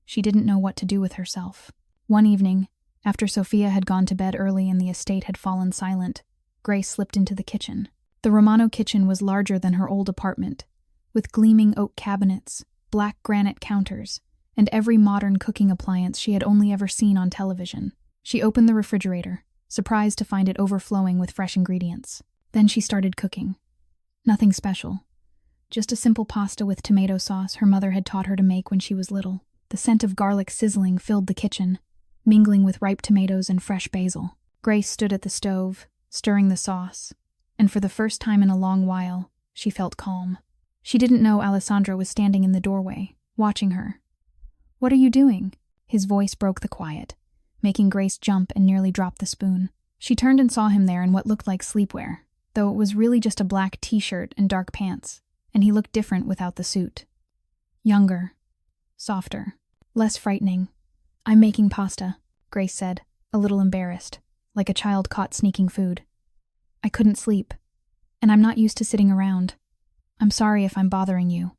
A: she didn't know what to do with herself. One evening, after Sophia had gone to bed early and the estate had fallen silent, Grace slipped into the kitchen. The Romano kitchen was larger than her old apartment, with gleaming oak cabinets, black granite counters, and every modern cooking appliance she had only ever seen on television. She opened the refrigerator, surprised to find it overflowing with fresh ingredients. Then she started cooking. Nothing special. Just a simple pasta with tomato sauce her mother had taught her to make when she was little. The scent of garlic sizzling filled the kitchen, mingling with ripe tomatoes and fresh basil. Grace stood at the stove, stirring the sauce, and for the first time in a long while, she felt calm. She didn't know Alessandro was standing in the doorway, watching her. "What are you doing?" His voice broke the quiet, making Grace jump and nearly drop the spoon. She turned and saw him there in what looked like sleepwear, though it was really just a black t-shirt and dark pants, and he looked different without the suit. Younger, softer, less frightening. "I'm making pasta," Grace said, a little embarrassed, like a child caught sneaking food. "I couldn't sleep, and I'm not used to sitting around. I'm sorry if I'm bothering you."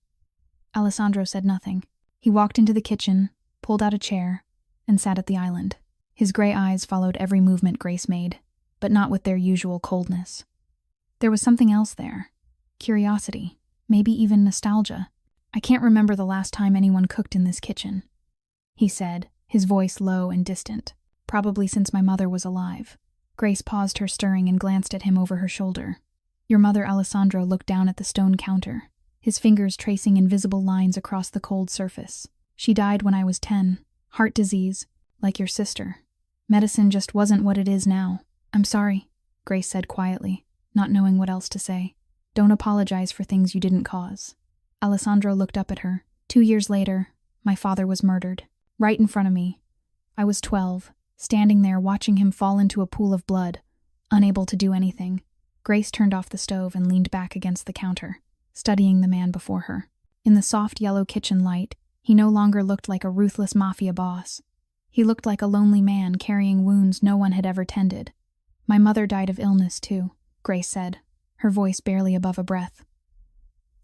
A: Alessandro said nothing. He walked into the kitchen, pulled out a chair, and sat at the island. His gray eyes followed every movement Grace made, but not with their usual coldness. There was something else there. Curiosity, maybe even nostalgia. "I can't remember the last time anyone cooked in this kitchen," he said, his voice low and distant. "Probably since my mother was alive." Grace paused her stirring and glanced at him over her shoulder. Your mother Alessandro looked down at the stone counter, his fingers tracing invisible lines across the cold surface. "She died when I was 10. Heart disease, like your sister. Medicine just wasn't what it is now." "I'm sorry," Grace said quietly, not knowing what else to say. "Don't apologize for things you didn't cause." Alessandro looked up at her. 2 years later, my father was murdered. Right in front of me. I was 12, standing there watching him fall into a pool of blood, Unable to do anything, Grace turned off the stove and leaned back against the counter, studying the man before her. In the soft yellow kitchen light, he no longer looked like a ruthless mafia boss. He looked like a lonely man carrying wounds no one had ever tended. "My mother died of illness, too," Grace said, her voice barely above a breath.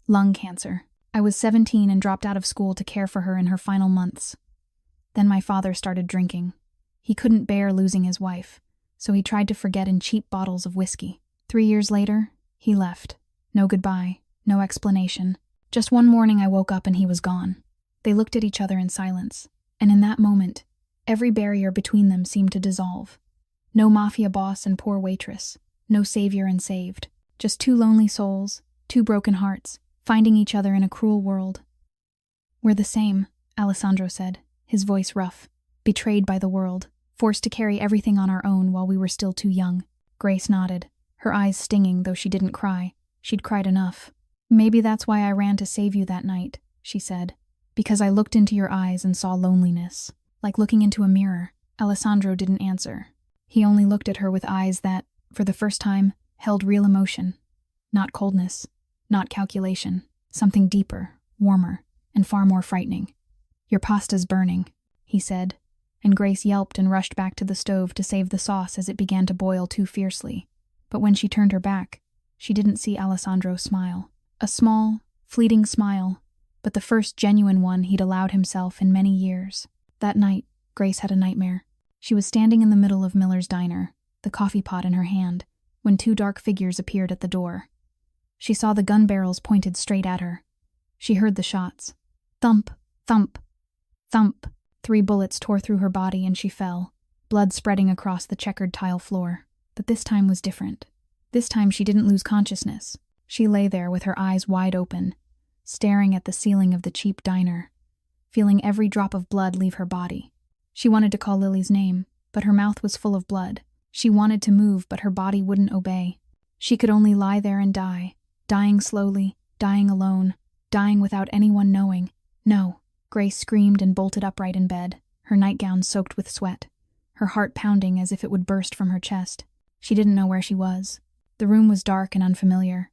A: "Lung cancer. I was 17 and dropped out of school to care for her in her final months. Then my father started drinking. He couldn't bear losing his wife, so he tried to forget in cheap bottles of whiskey. 3 years later, he left. No goodbye, no explanation. Just one morning I woke up and he was gone." They looked at each other in silence, and in that moment, every barrier between them seemed to dissolve. No mafia boss and poor waitress, no savior and saved. Just two lonely souls, two broken hearts, finding each other in a cruel world. "We're the same," Alessandro said, his voice rough. "Betrayed by the world, forced to carry everything on our own while we were still too young." Grace nodded, her eyes stinging though she didn't cry. She'd cried enough. "Maybe that's why I ran to save you that night," she said. "Because I looked into your eyes and saw loneliness. Like looking into a mirror." Alessandro didn't answer. He only looked at her with eyes that, for the first time, held real emotion. Not coldness, not calculation. Something deeper, warmer, and far more frightening. "Your pasta's burning," he said, and Grace yelped and rushed back to the stove to save the sauce as it began to boil too fiercely. But when she turned her back, she didn't see Alessandro smile. A small, fleeting smile, but the first genuine one he'd allowed himself in many years. That night, Grace had a nightmare. She was standing in the middle of Miller's diner, the coffee pot in her hand, when two dark figures appeared at the door. She saw the gun barrels pointed straight at her. She heard the shots. Thump, thump, thump. 3 bullets tore through her body and she fell, blood spreading across the checkered tile floor. But this time was different. This time she didn't lose consciousness. She lay there with her eyes wide open, staring at the ceiling of the cheap diner, feeling every drop of blood leave her body. She wanted to call Lily's name, but her mouth was full of blood. She wanted to move, but her body wouldn't obey. She could only lie there and die, dying slowly, dying alone, dying without anyone knowing. "No." Grace screamed and bolted upright in bed, her nightgown soaked with sweat, her heart pounding as if it would burst from her chest. She didn't know where she was. The room was dark and unfamiliar,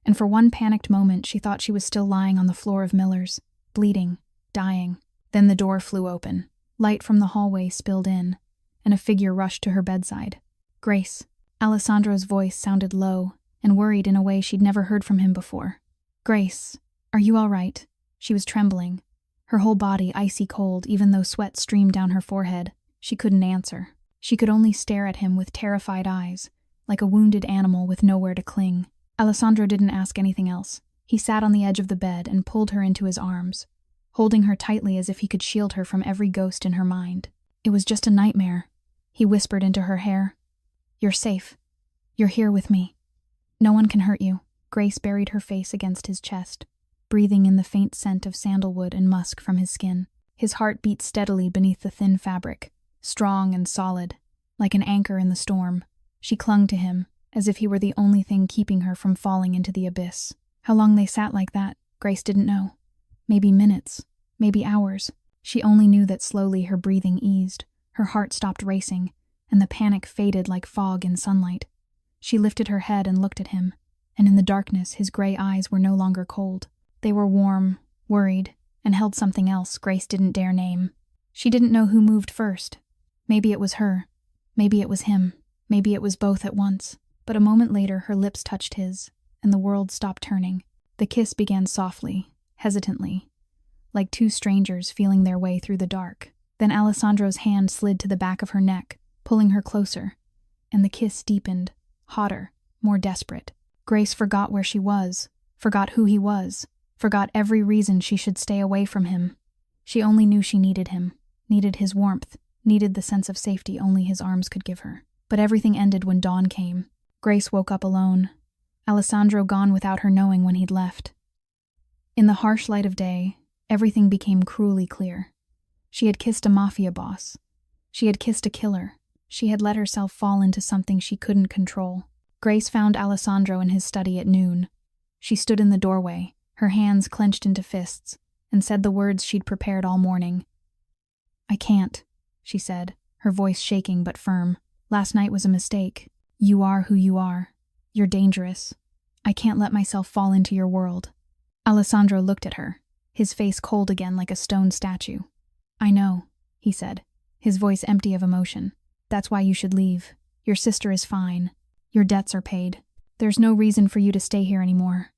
A: and for one panicked moment she thought she was still lying on the floor of Miller's, bleeding, dying. Then the door flew open. Light from the hallway spilled in, and a figure rushed to her bedside. "Grace." Alessandro's voice sounded low and worried in a way she'd never heard from him before. "Grace, are you all right?" She was trembling, her whole body icy cold even though sweat streamed down her forehead. She couldn't answer. She could only stare at him with terrified eyes, like a wounded animal with nowhere to cling. Alessandro didn't ask anything else. He sat on the edge of the bed and pulled her into his arms, holding her tightly as if he could shield her from every ghost in her mind. "It was just a nightmare," he whispered into her hair. "You're safe. You're here with me. No one can hurt you." Grace buried her face against his chest, breathing in the faint scent of sandalwood and musk from his skin. His heart beat steadily beneath the thin fabric, strong and solid, like an anchor in the storm. She clung to him, as if he were the only thing keeping her from falling into the abyss. How long they sat like that, Grace didn't know. Maybe minutes, maybe hours. She only knew that slowly her breathing eased, her heart stopped racing, and the panic faded like fog in sunlight. She lifted her head and looked at him, and in the darkness his gray eyes were no longer cold. They were warm, worried, and held something else Grace didn't dare name. She didn't know who moved first. Maybe it was her. Maybe it was him. Maybe it was both at once. But a moment later her lips touched his, and the world stopped turning. The kiss began softly, hesitantly, like two strangers feeling their way through the dark. Then Alessandro's hand slid to the back of her neck, pulling her closer, and the kiss deepened, hotter, more desperate. Grace forgot where she was, forgot who he was, forgot every reason she should stay away from him. She only knew she needed him, needed his warmth, needed the sense of safety only his arms could give her. But everything ended when dawn came. Grace woke up alone, Alessandro gone without her knowing when he'd left. In the harsh light of day, everything became cruelly clear. She had kissed a mafia boss. She had kissed a killer. She had let herself fall into something she couldn't control. Grace found Alessandro in his study at noon. She stood in the doorway, her hands clenched into fists, and said the words she'd prepared all morning. "I can't," she said, her voice shaking but firm. "Last night was a mistake. You are who you are. You're dangerous. I can't let myself fall into your world. Alessandro looked at her, his face cold again like a stone statue. I know, he said, his voice empty of emotion. That's why you should leave. Your sister is fine. Your debts are paid. There's no reason for you to stay here anymore.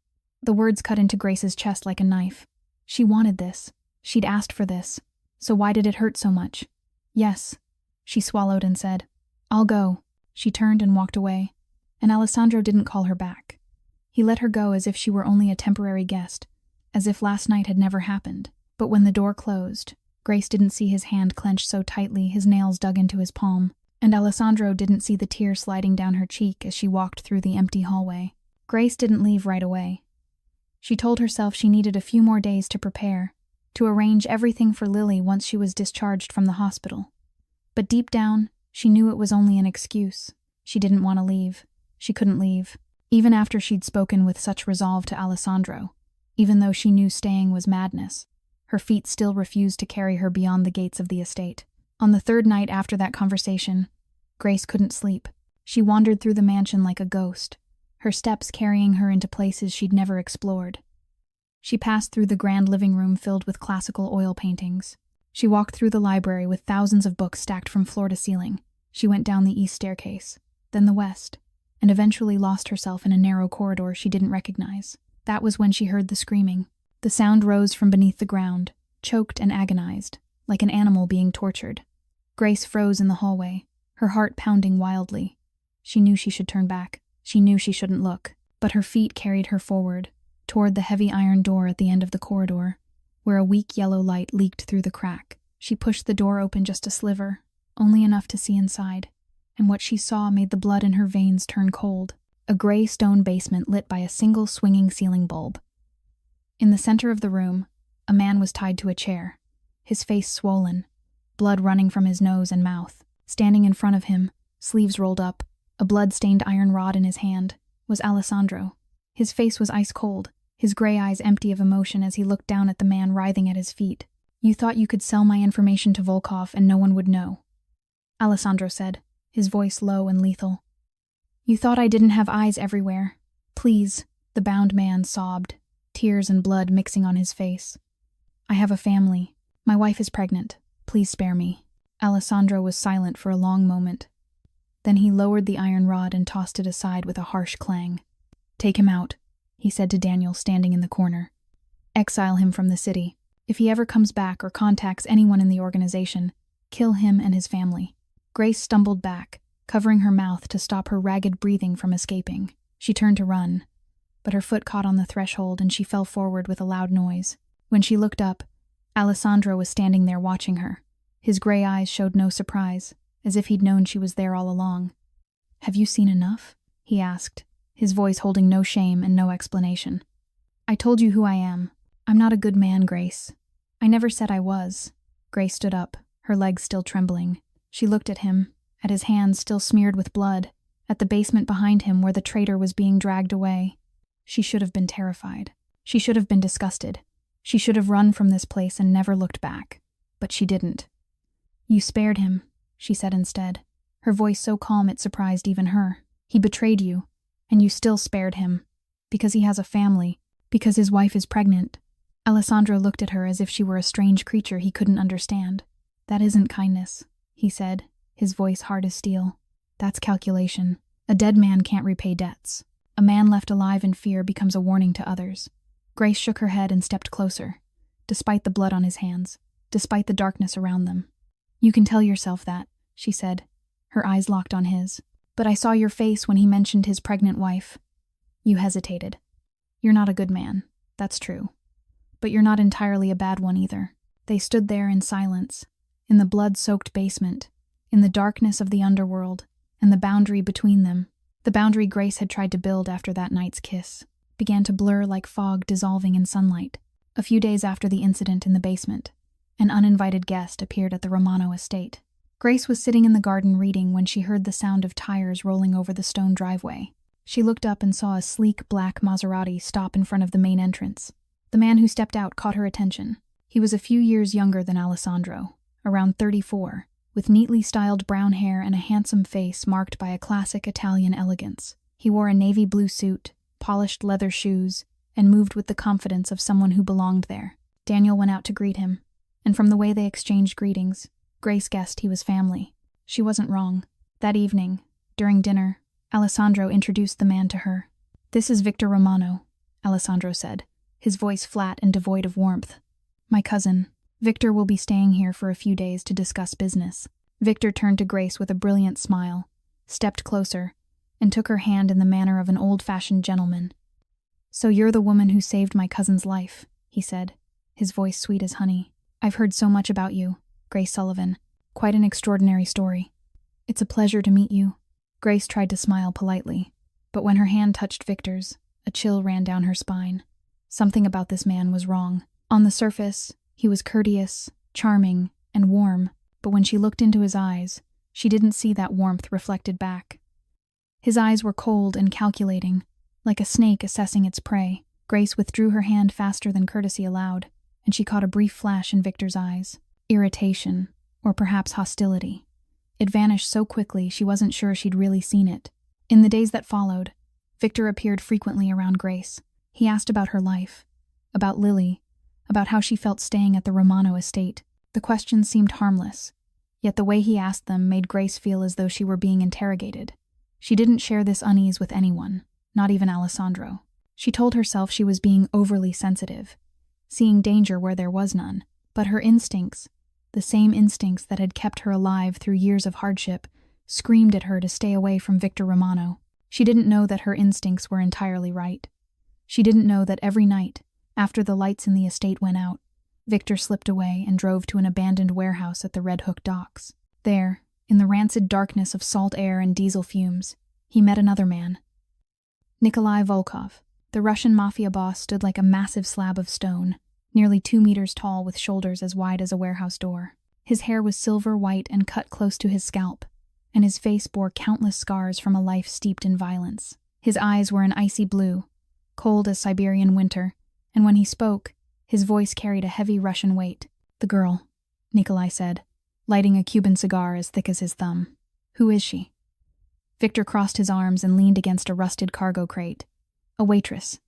A: The words cut into Grace's chest like a knife. She wanted this. She'd asked for this. So why did it hurt so much? Yes, she swallowed and said, I'll go. She turned and walked away, and Alessandro didn't call her back. He let her go as if she were only a temporary guest, as if last night had never happened. But when the door closed, Grace didn't see his hand clenched so tightly his nails dug into his palm, and Alessandro didn't see the tear sliding down her cheek as she walked through the empty hallway. Grace didn't leave right away. She told herself she needed a few more days to prepare, to arrange everything for Lily once she was discharged from the hospital. But deep down, she knew it was only an excuse. She didn't want to leave. She couldn't leave, even after she'd spoken with such resolve to Alessandro, even though she knew staying was madness. Her feet still refused to carry her beyond the gates of the estate. On the third night after that conversation, Grace couldn't sleep. She wandered through the mansion like a ghost, her steps carrying her into places she'd never explored. She passed through the grand living room filled with classical oil paintings. She walked through the library with thousands of books stacked from floor to ceiling. She went down the east staircase, then the west, and eventually lost herself in a narrow corridor she didn't recognize. That was when she heard the screaming. The sound rose from beneath the ground, choked and agonized, like an animal being tortured. Grace froze in the hallway, her heart pounding wildly. She knew she should turn back. She knew she shouldn't look, but her feet carried her forward, toward the heavy iron door at the end of the corridor, where a weak yellow light leaked through the crack. She pushed the door open just a sliver, only enough to see inside, and what she saw made the blood in her veins turn cold. A gray stone basement lit by a single swinging ceiling bulb. In the center of the room, a man was tied to a chair, his face swollen, blood running from his nose and mouth. Standing in front of him, sleeves rolled up, a blood-stained iron rod in his hand, was Alessandro. His face was ice cold, his gray eyes empty of emotion as he looked down at the man writhing at his feet. You thought you could sell my information to Volkov and no one would know, Alessandro said, his voice low and lethal. You thought I didn't have eyes everywhere. Please, the bound man sobbed, tears and blood mixing on his face. I have a family. My wife is pregnant. Please spare me. Alessandro was silent for a long moment. Then he lowered the iron rod and tossed it aside with a harsh clang. Take him out, he said to Daniel standing in the corner. Exile him from the city. If he ever comes back or contacts anyone in the organization, kill him and his family. Grace stumbled back, covering her mouth to stop her ragged breathing from escaping. She turned to run, but her foot caught on the threshold and she fell forward with a loud noise. When she looked up, Alessandro was standing there watching her. His gray eyes showed no surprise, as if he'd known she was there all along. Have you seen enough? He asked, his voice holding no shame and no explanation. I told you who I am. I'm not a good man, Grace. I never said I was. Grace stood up, her legs still trembling. She looked at him, at his hands still smeared with blood, at the basement behind him where the traitor was being dragged away. She should have been terrified. She should have been disgusted. She should have run from this place and never looked back. But she didn't. You spared him, she said instead, her voice so calm it surprised even her. He betrayed you, and you still spared him. Because he has a family, because his wife is pregnant. Alessandro looked at her as if she were a strange creature he couldn't understand. That isn't kindness, he said, his voice hard as steel. That's calculation. A dead man can't repay debts. A man left alive in fear becomes a warning to others. Grace shook her head and stepped closer, despite the blood on his hands, despite the darkness around them. You can tell yourself that, she said, her eyes locked on his. But I saw your face when he mentioned his pregnant wife. You hesitated. You're not a good man, that's true. But you're not entirely a bad one either. They stood there in silence, in the blood-soaked basement, in the darkness of the underworld, and the boundary between them, the boundary Grace had tried to build after that night's kiss, began to blur like fog dissolving in sunlight. A few days after the incident in the basement, an uninvited guest appeared at the Romano estate. Grace was sitting in the garden reading when she heard the sound of tires rolling over the stone driveway. She looked up and saw a sleek black Maserati stop in front of the main entrance. The man who stepped out caught her attention. He was a few years younger than Alessandro, around 34, with neatly styled brown hair and a handsome face marked by a classic Italian elegance. He wore a navy blue suit, polished leather shoes, and moved with the confidence of someone who belonged there. Daniel went out to greet him, and from the way they exchanged greetings, Grace guessed he was family. She wasn't wrong. That evening, during dinner, Alessandro introduced the man to her. "This is Victor Romano," Alessandro said, his voice flat and devoid of warmth. "My cousin. Victor will be staying here for a few days to discuss business." Victor turned to Grace with a brilliant smile, stepped closer, and took her hand in the manner of an old-fashioned gentleman. "So you're the woman who saved my cousin's life," he said, his voice sweet as honey. "I've heard so much about you, Grace Sullivan. Quite an extraordinary story. It's a pleasure to meet you." Grace tried to smile politely, but when her hand touched Victor's, a chill ran down her spine. Something about this man was wrong. On the surface, he was courteous, charming, and warm, but when she looked into his eyes, she didn't see that warmth reflected back. His eyes were cold and calculating, like a snake assessing its prey. Grace withdrew her hand faster than courtesy allowed, and she caught a brief flash in Victor's eyes. Irritation, or perhaps hostility. It vanished so quickly she wasn't sure she'd really seen it. In the days that followed, Victor appeared frequently around Grace. He asked about her life, about Lily, about how she felt staying at the Romano estate. The questions seemed harmless, yet the way he asked them made Grace feel as though she were being interrogated. She didn't share this unease with anyone, not even Alessandro. She told herself she was being overly sensitive, seeing danger where there was none, but her instincts, the same instincts that had kept her alive through years of hardship, screamed at her to stay away from Victor Romano. She didn't know that her instincts were entirely right. She didn't know that every night, after the lights in the estate went out, Victor slipped away and drove to an abandoned warehouse at the Red Hook docks. There, in the rancid darkness of salt air and diesel fumes, he met another man. Nikolai Volkov, the Russian Mafia boss, stood like a massive slab of stone, nearly 2 meters tall with shoulders as wide as a warehouse door. His hair was silver white and cut close to his scalp, and his face bore countless scars from a life steeped in violence. His eyes were an icy blue, cold as Siberian winter, and when he spoke, his voice carried a heavy Russian weight. "The girl," Nikolai said, lighting a Cuban cigar as thick as his thumb. "Who is she?" Victor crossed his arms and leaned against a rusted cargo crate. "A waitress.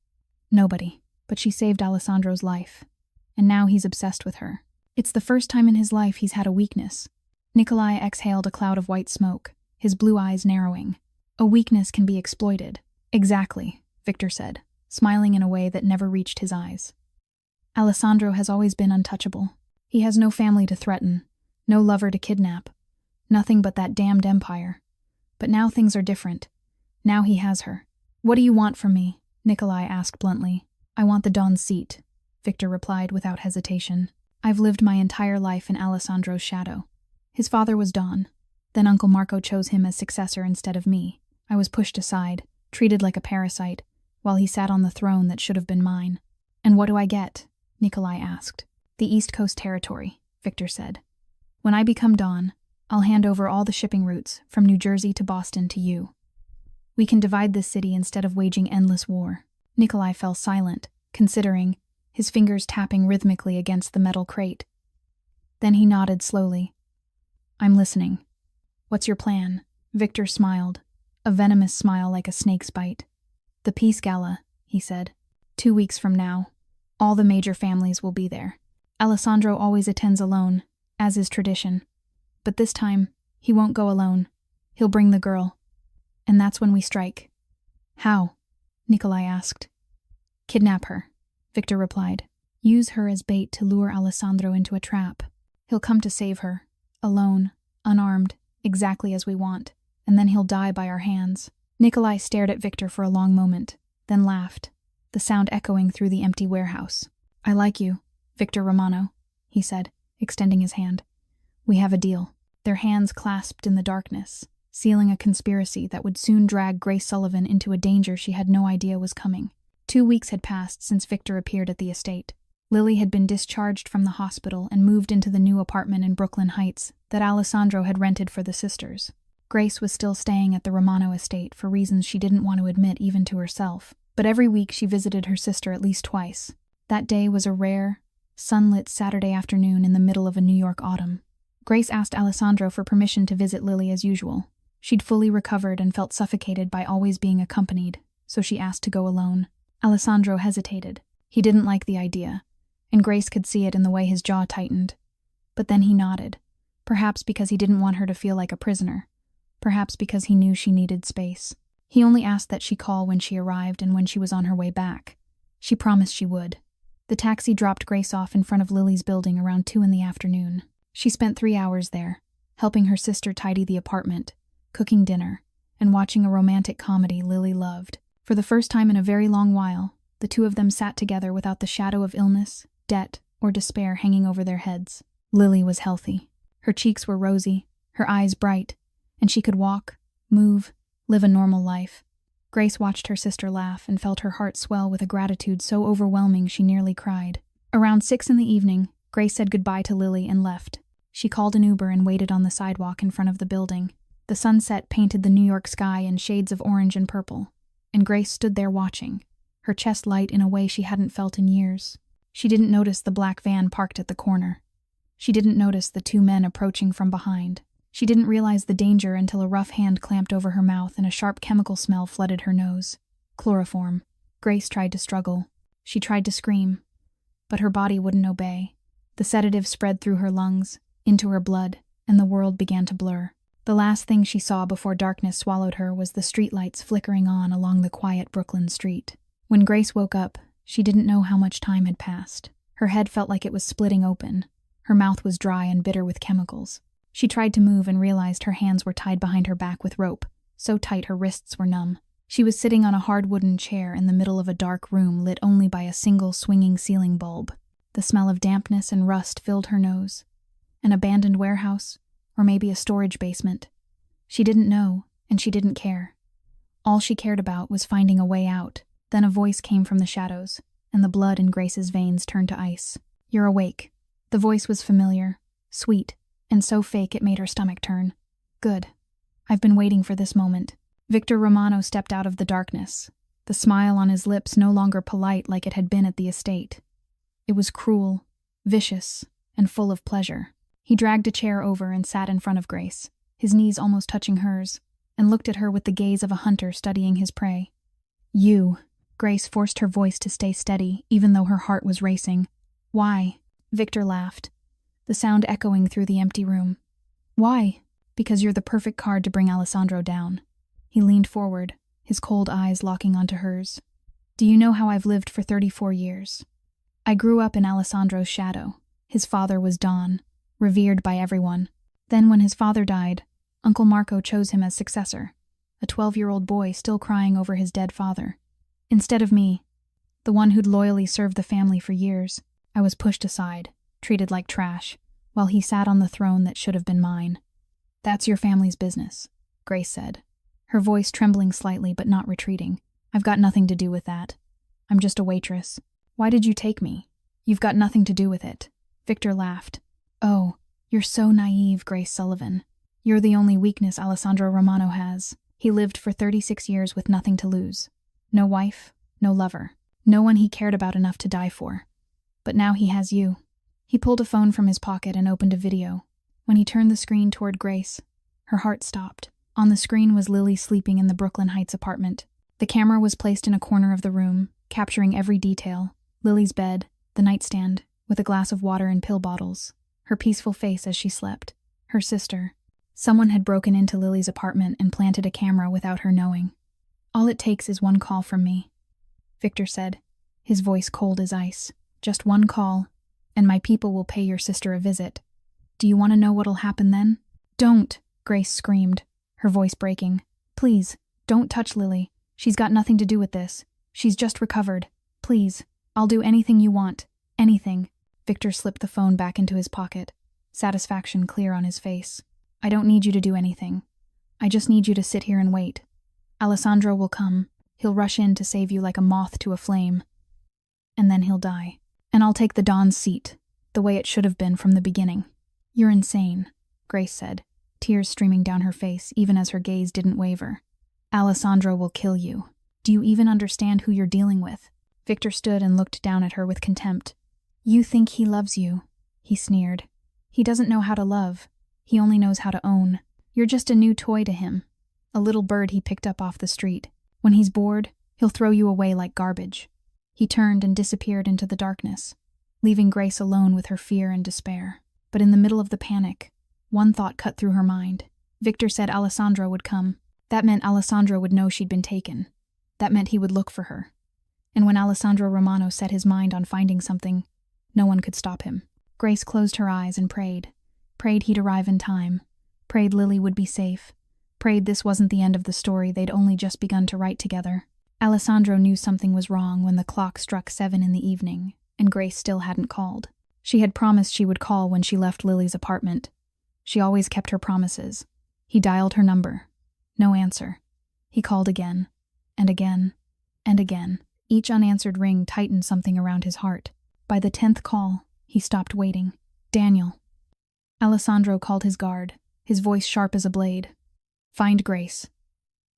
A: Nobody, but she saved Alessandro's life, and now he's obsessed with her. It's the first time in his life he's had a weakness." Nikolai exhaled a cloud of white smoke, his blue eyes narrowing. "A weakness can be exploited." "Exactly," Victor said, smiling in a way that never reached his eyes. "Alessandro has always been untouchable. He has no family to threaten, no lover to kidnap, nothing but that damned empire. But now things are different. Now he has her." "What do you want from me?" Nikolai asked bluntly. "I want the Don's seat," Victor replied without hesitation. "I've lived my entire life in Alessandro's shadow. His father was Don. Then Uncle Marco chose him as successor instead of me. I was pushed aside, treated like a parasite, while he sat on the throne that should have been mine." "And what do I get?" Nikolai asked. "The East Coast Territory," Victor said. "When I become Don, I'll hand over all the shipping routes, from New Jersey to Boston, to you. We can divide this city instead of waging endless war." Nikolai fell silent, considering, his fingers tapping rhythmically against the metal crate. Then he nodded slowly. "I'm listening. What's your plan?" Victor smiled, a venomous smile like a snake's bite. "The Peace Gala," he said. 2 weeks from now. All the major families will be there. Alessandro always attends alone, as is tradition. But this time, he won't go alone. He'll bring the girl. And that's when we strike." "How?" Nikolai asked. "Kidnap her," Victor replied. "Use her as bait to lure Alessandro into a trap. He'll come to save her, alone, unarmed, exactly as we want, and then he'll die by our hands." Nikolai stared at Victor for a long moment, then laughed, the sound echoing through the empty warehouse. "I like you, Victor Romano," he said, extending his hand. "We have a deal." Their hands clasped in the darkness, sealing a conspiracy that would soon drag Grace Sullivan into a danger she had no idea was coming. 2 weeks had passed since Victor appeared at the estate. Lily had been discharged from the hospital and moved into the new apartment in Brooklyn Heights that Alessandro had rented for the sisters. Grace was still staying at the Romano estate for reasons she didn't want to admit even to herself, but every week she visited her sister at least twice. That day was a rare, sunlit Saturday afternoon in the middle of a New York autumn. Grace asked Alessandro for permission to visit Lily as usual. She'd fully recovered and felt suffocated by always being accompanied, so she asked to go alone. Alessandro hesitated. He didn't like the idea, and Grace could see it in the way his jaw tightened. But then he nodded, perhaps because he didn't want her to feel like a prisoner, perhaps because he knew she needed space. He only asked that she call when she arrived and when she was on her way back. She promised she would. The taxi dropped Grace off in front of Lily's building around 2 in the afternoon. She spent 3 hours there, helping her sister tidy the apartment, cooking dinner, and watching a romantic comedy Lily loved. For the first time in a very long while, the two of them sat together without the shadow of illness, debt, or despair hanging over their heads. Lily was healthy. Her cheeks were rosy, her eyes bright, and she could walk, move, live a normal life. Grace watched her sister laugh and felt her heart swell with a gratitude so overwhelming she nearly cried. Around 6 in the evening, Grace said goodbye to Lily and left. She called an Uber and waited on the sidewalk in front of the building. The sunset painted the New York sky in shades of orange and purple, and Grace stood there watching, her chest light in a way she hadn't felt in years. She didn't notice the black van parked at the corner. She didn't notice the 2 men approaching from behind. She didn't realize the danger until a rough hand clamped over her mouth and a sharp chemical smell flooded her nose. Chloroform. Grace tried to struggle. She tried to scream, but her body wouldn't obey. The sedative spread through her lungs, into her blood, and the world began to blur. The last thing she saw before darkness swallowed her was the streetlights flickering on along the quiet Brooklyn street. When Grace woke up, she didn't know how much time had passed. Her head felt like it was splitting open. Her mouth was dry and bitter with chemicals. She tried to move and realized her hands were tied behind her back with rope, so tight her wrists were numb. She was sitting on a hard wooden chair in the middle of a dark room lit only by a single swinging ceiling bulb. The smell of dampness and rust filled her nose. An abandoned warehouse, or maybe a storage basement. She didn't know, and she didn't care. All she cared about was finding a way out. Then a voice came from the shadows, and the blood in Grace's veins turned to ice. "You're awake." The voice was familiar, sweet, and so fake it made her stomach turn. "Good. I've been waiting for this moment." Victor Romano stepped out of the darkness, the smile on his lips no longer polite like it had been at the estate. It was cruel, vicious, and full of pleasure. He dragged a chair over and sat in front of Grace, his knees almost touching hers, and looked at her with the gaze of a hunter studying his prey. "You." Grace forced her voice to stay steady, even though her heart was racing. "Why?" Victor laughed, the sound echoing through the empty room. "Why? Because you're the perfect card to bring Alessandro down." He leaned forward, his cold eyes locking onto hers. "Do you know how I've lived for 34 years? I grew up in Alessandro's shadow. His father was Don, revered by everyone. Then when his father died, Uncle Marco chose him as successor, a 12-year-old boy still crying over his dead father. Instead of me, the one who'd loyally served the family for years, I was pushed aside, treated like trash, while he sat on the throne that should have been mine." "That's your family's business," Grace said, her voice trembling slightly but not retreating. "I've got nothing to do with that. I'm just a waitress. Why did you take me? You've got nothing to do with it." Victor laughed. "Oh, you're so naive, Grace Sullivan. You're the only weakness Alessandro Romano has. He lived for 36 years with nothing to lose. No wife, no lover, no one he cared about enough to die for. But now he has you." He pulled a phone from his pocket and opened a video. When he turned the screen toward Grace, her heart stopped. On the screen was Lily sleeping in the Brooklyn Heights apartment. The camera was placed in a corner of the room, capturing every detail: Lily's bed, the nightstand, with a glass of water and pill bottles, her peaceful face as she slept, her sister. Someone had broken into Lily's apartment and planted a camera without her knowing. "All it takes is one call from me," Victor said, his voice cold as ice. "Just one call, and my people will pay your sister a visit. Do you want to know what'll happen then?" "Don't," Grace screamed, her voice breaking. "Please, don't touch Lily. She's got nothing to do with this. She's just recovered. Please, I'll do anything you want. Anything." Victor slipped the phone back into his pocket, satisfaction clear on his face. "I don't need you to do anything. I just need you to sit here and wait. Alessandro will come. He'll rush in to save you like a moth to a flame. And then he'll die. And I'll take the Don's seat, the way it should have been from the beginning." "You're insane," Grace said, tears streaming down her face even as her gaze didn't waver. "Alessandro will kill you. Do you even understand who you're dealing with?" Victor stood and looked down at her with contempt. "You think he loves you," he sneered. "He doesn't know how to love. He only knows how to own. You're just a new toy to him. A little bird he picked up off the street. When he's bored, he'll throw you away like garbage." He turned and disappeared into the darkness, leaving Grace alone with her fear and despair. But in the middle of the panic, one thought cut through her mind. Victor said Alessandro would come. That meant Alessandro would know she'd been taken. That meant he would look for her. And when Alessandro Romano set his mind on finding something, no one could stop him. Grace closed her eyes and prayed. Prayed he'd arrive in time. Prayed Lily would be safe. Prayed this wasn't the end of the story they'd only just begun to write together. Alessandro knew something was wrong when the clock struck 7 in the evening, and Grace still hadn't called. She had promised she would call when she left Lily's apartment. She always kept her promises. He dialed her number. No answer. He called again, and again, and again. Each unanswered ring tightened something around his heart. By the 10th call, he stopped waiting. "Daniel." Alessandro called his guard, his voice sharp as a blade. "Find Grace."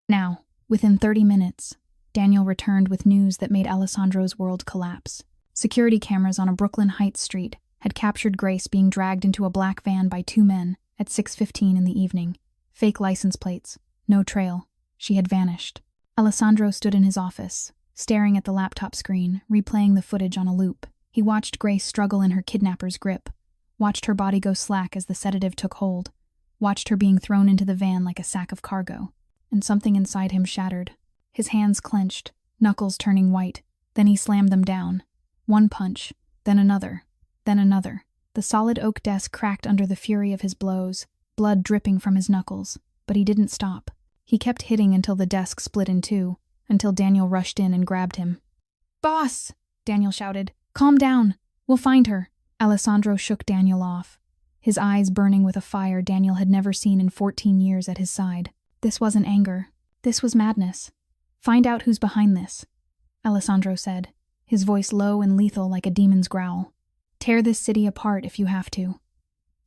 A: Now, within 30 minutes, Daniel returned with news that made Alessandro's world collapse. Security cameras on a Brooklyn Heights street had captured Grace being dragged into a black van by 2 men at 6:15 in the evening. Fake license plates, no trail. She had vanished. Alessandro stood in his office, staring at the laptop screen, replaying the footage on a loop. He watched Grace struggle in her kidnapper's grip, watched her body go slack as the sedative took hold, watched her being thrown into the van like a sack of cargo, and something inside him shattered. His hands clenched, knuckles turning white. Then he slammed them down. One punch, then another, then another. The solid oak desk cracked under the fury of his blows, blood dripping from his knuckles, but he didn't stop. He kept hitting until the desk split in two, until Daniel rushed in and grabbed him. "Boss!" Daniel shouted. "Calm down. We'll find her." Alessandro shook Daniel off, his eyes burning with a fire Daniel had never seen in 14 years at his side. This wasn't anger. This was madness. "Find out who's behind this," Alessandro said, his voice low and lethal like a demon's growl. "Tear this city apart if you have to.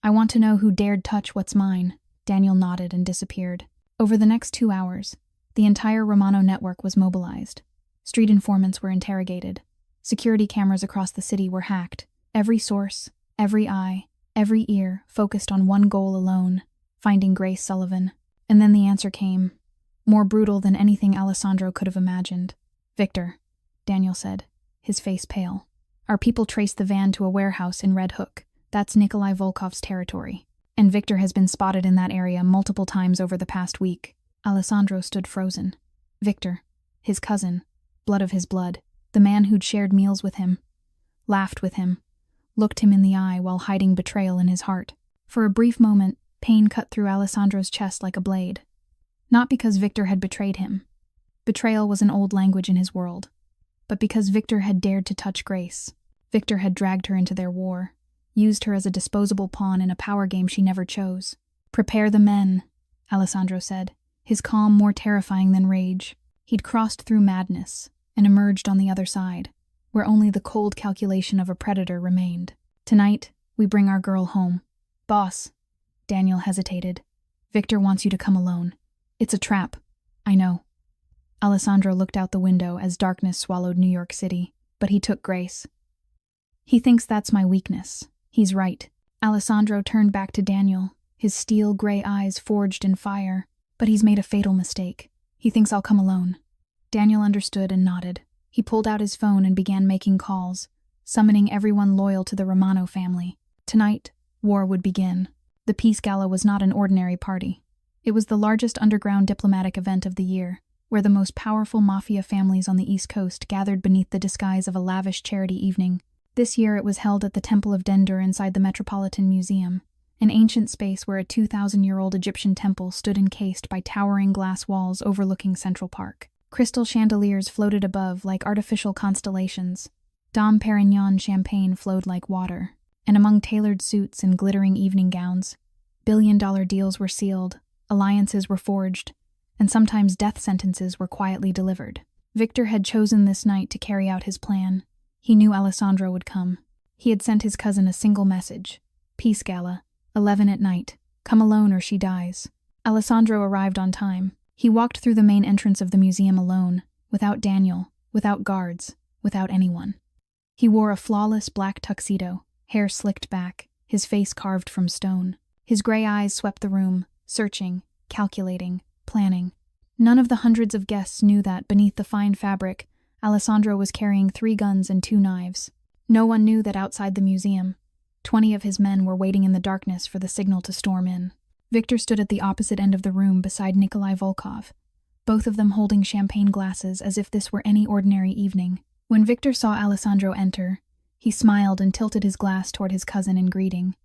A: I want to know who dared touch what's mine." Daniel nodded and disappeared. Over the next 2 hours, the entire Romano network was mobilized. Street informants were interrogated. Security cameras across the city were hacked. Every source, every eye, every ear focused on one goal alone, finding Grace Sullivan. And then the answer came, more brutal than anything Alessandro could have imagined. "Victor," Daniel said, his face pale. "Our people traced the van to a warehouse in Red Hook. That's Nikolai Volkov's territory. And Victor has been spotted in that area multiple times over the past week." Alessandro stood frozen. Victor, his cousin, blood of his blood, the man who'd shared meals with him, laughed with him, looked him in the eye while hiding betrayal in his heart. For a brief moment, pain cut through Alessandro's chest like a blade. Not because Victor had betrayed him. Betrayal was an old language in his world. But because Victor had dared to touch Grace. Victor had dragged her into their war, used her as a disposable pawn in a power game she never chose. "Prepare the men," Alessandro said, his calm more terrifying than rage. He'd crossed through madness and emerged on the other side, where only the cold calculation of a predator remained. "Tonight, we bring our girl home." "Boss," Daniel hesitated. "Victor wants you to come alone. It's a trap. I know." Alessandro looked out the window as darkness swallowed New York City, but he took Grace. "He thinks that's my weakness. He's right." Alessandro turned back to Daniel, his steel gray eyes forged in fire. "But he's made a fatal mistake. He thinks I'll come alone." Daniel understood and nodded. He pulled out his phone and began making calls, summoning everyone loyal to the Romano family. Tonight, war would begin. The Peace Gala was not an ordinary party. It was the largest underground diplomatic event of the year, where the most powerful Mafia families on the East Coast gathered beneath the disguise of a lavish charity evening. This year it was held at the Temple of Dendur inside the Metropolitan Museum, an ancient space where a 2,000-year-old Egyptian temple stood encased by towering glass walls overlooking Central Park. Crystal chandeliers floated above like artificial constellations. Dom Perignon champagne flowed like water, and among tailored suits and glittering evening gowns, billion-dollar deals were sealed, alliances were forged, and sometimes death sentences were quietly delivered. Victor had chosen this night to carry out his plan. He knew Alessandro would come. He had sent his cousin a single message. "Peace Gala, 11 at night. Come alone or she dies." Alessandro arrived on time. He walked through the main entrance of the museum alone, without Daniel, without guards, without anyone. He wore a flawless black tuxedo, hair slicked back, his face carved from stone. His gray eyes swept the room, searching, calculating, planning. None of the hundreds of guests knew that, beneath the fine fabric, Alessandro was carrying 3 guns and 2 knives. No one knew that outside the museum, 20 of his men were waiting in the darkness for the signal to storm in. Victor stood at the opposite end of the room beside Nikolai Volkov, both of them holding champagne glasses as if this were any ordinary evening. When Victor saw Alessandro enter, he smiled and tilted his glass toward his cousin in greeting.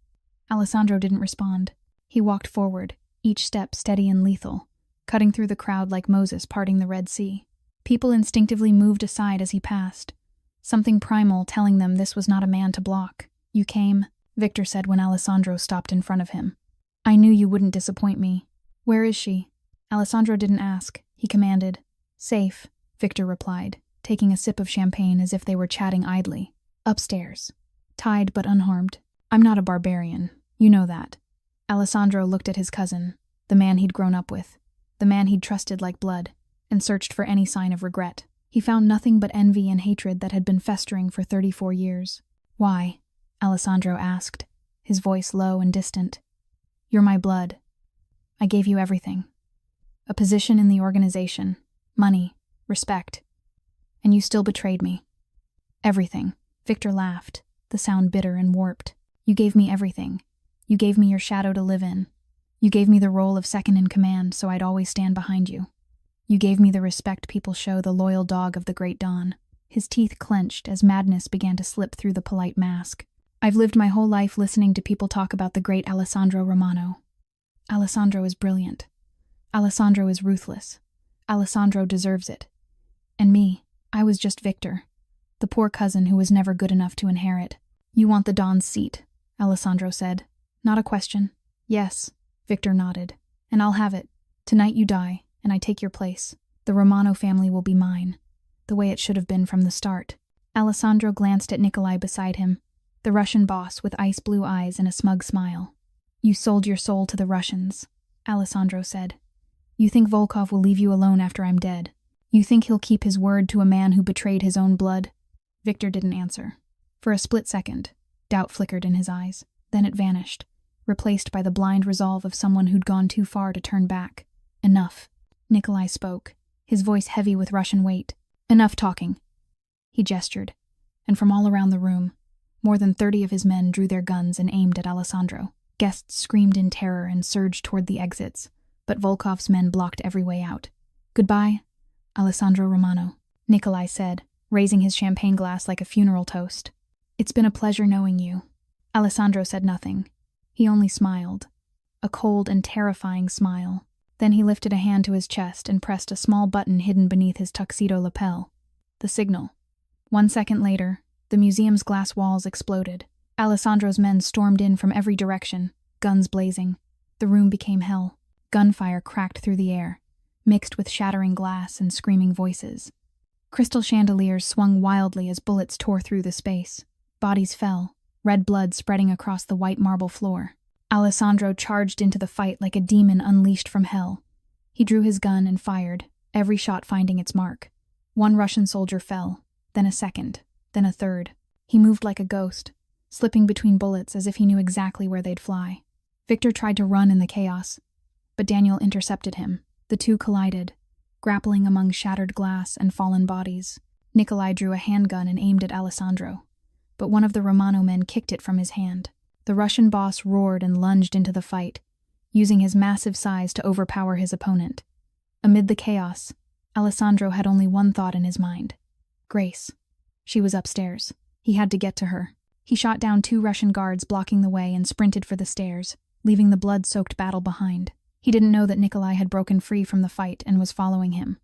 A: Alessandro didn't respond. He walked forward, each step steady and lethal, cutting through the crowd like Moses parting the Red Sea. People instinctively moved aside as he passed, something primal telling them this was not a man to block. "You came," Victor said when Alessandro stopped in front of him. "I knew you wouldn't disappoint me. Where is she?" Alessandro didn't ask. He commanded. "Safe," Victor replied, taking a sip of champagne as if they were chatting idly. "Upstairs. Tied but unharmed. I'm not a barbarian. You know that." Alessandro looked at his cousin, the man he'd grown up with, the man he'd trusted like blood, and searched for any sign of regret. He found nothing but envy and hatred that had been festering for 34 years. "Why?" Alessandro asked, his voice low and distant. "You're my blood. I gave you everything. A position in the organization, money, respect. And you still betrayed me. Everything." Victor laughed, the sound bitter and warped. "You gave me everything. You gave me your shadow to live in. You gave me the role of second in command so I'd always stand behind you. You gave me the respect people show the loyal dog of the Great Dawn." His teeth clenched as madness began to slip through the polite mask. "I've lived my whole life listening to people talk about the great Alessandro Romano. Alessandro is brilliant. Alessandro is ruthless. Alessandro deserves it. And me, I was just Victor, the poor cousin who was never good enough to inherit." "You want the Don's seat," Alessandro said. "Not a question." "Yes," Victor nodded. "And I'll have it. Tonight you die, and I take your place. The Romano family will be mine, the way it should have been from the start." Alessandro glanced at Nikolai beside him, the Russian boss with ice-blue eyes and a smug smile. "You sold your soul to the Russians," Alessandro said. "You think Volkov will leave you alone after I'm dead? You think he'll keep his word to a man who betrayed his own blood?" Victor didn't answer. For a split second, doubt flickered in his eyes. Then it vanished, replaced by the blind resolve of someone who'd gone too far to turn back. "Enough." Nikolai spoke, his voice heavy with Russian weight. "Enough talking." He gestured, and from all around the room, more than 30 of his men drew their guns and aimed at Alessandro. Guests screamed in terror and surged toward the exits, but Volkov's men blocked every way out. "Goodbye, Alessandro Romano," Nikolai said, raising his champagne glass like a funeral toast. "It's been a pleasure knowing you." Alessandro said nothing. He only smiled, a cold and terrifying smile. Then he lifted a hand to his chest and pressed a small button hidden beneath his tuxedo lapel. The signal. 1 second later, the museum's glass walls exploded. Alessandro's men stormed in from every direction, guns blazing. The room became hell. Gunfire cracked through the air, mixed with shattering glass and screaming voices. Crystal chandeliers swung wildly as bullets tore through the space. Bodies fell, red blood spreading across the white marble floor. Alessandro charged into the fight like a demon unleashed from hell. He drew his gun and fired, every shot finding its mark. 1 Russian soldier fell, then a second, then a third. He moved like a ghost, slipping between bullets as if he knew exactly where they'd fly. Victor tried to run in the chaos, but Daniel intercepted him. The two collided, grappling among shattered glass and fallen bodies. Nikolai drew a handgun and aimed at Alessandro, but one of the Romano men kicked it from his hand. The Russian boss roared and lunged into the fight, using his massive size to overpower his opponent. Amid the chaos, Alessandro had only one thought in his mind. Grace. She was upstairs. He had to get to her. He shot down 2 Russian guards blocking the way and sprinted for the stairs, leaving the blood-soaked battle behind. He didn't know that Nikolai had broken free from the fight and was following him,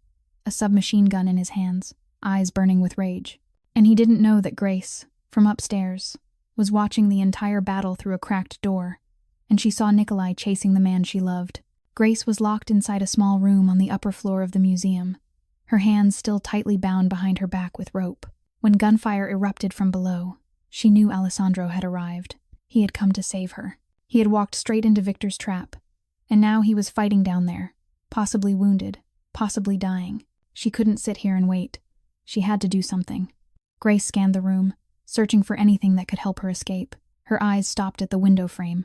A: a submachine gun in his hands, eyes burning with rage. And he didn't know that Grace, from upstairs, was watching the entire battle through a cracked door, and she saw Nikolai chasing the man she loved. Grace was locked inside a small room on the upper floor of the museum, her hands still tightly bound behind her back with rope. When gunfire erupted from below, she knew Alessandro had arrived. He had come to save her. He had walked straight into Victor's trap, and now he was fighting down there, possibly wounded, possibly dying. She couldn't sit here and wait. She had to do something. Grace scanned the room, searching for anything that could help her escape. Her eyes stopped at the window frame,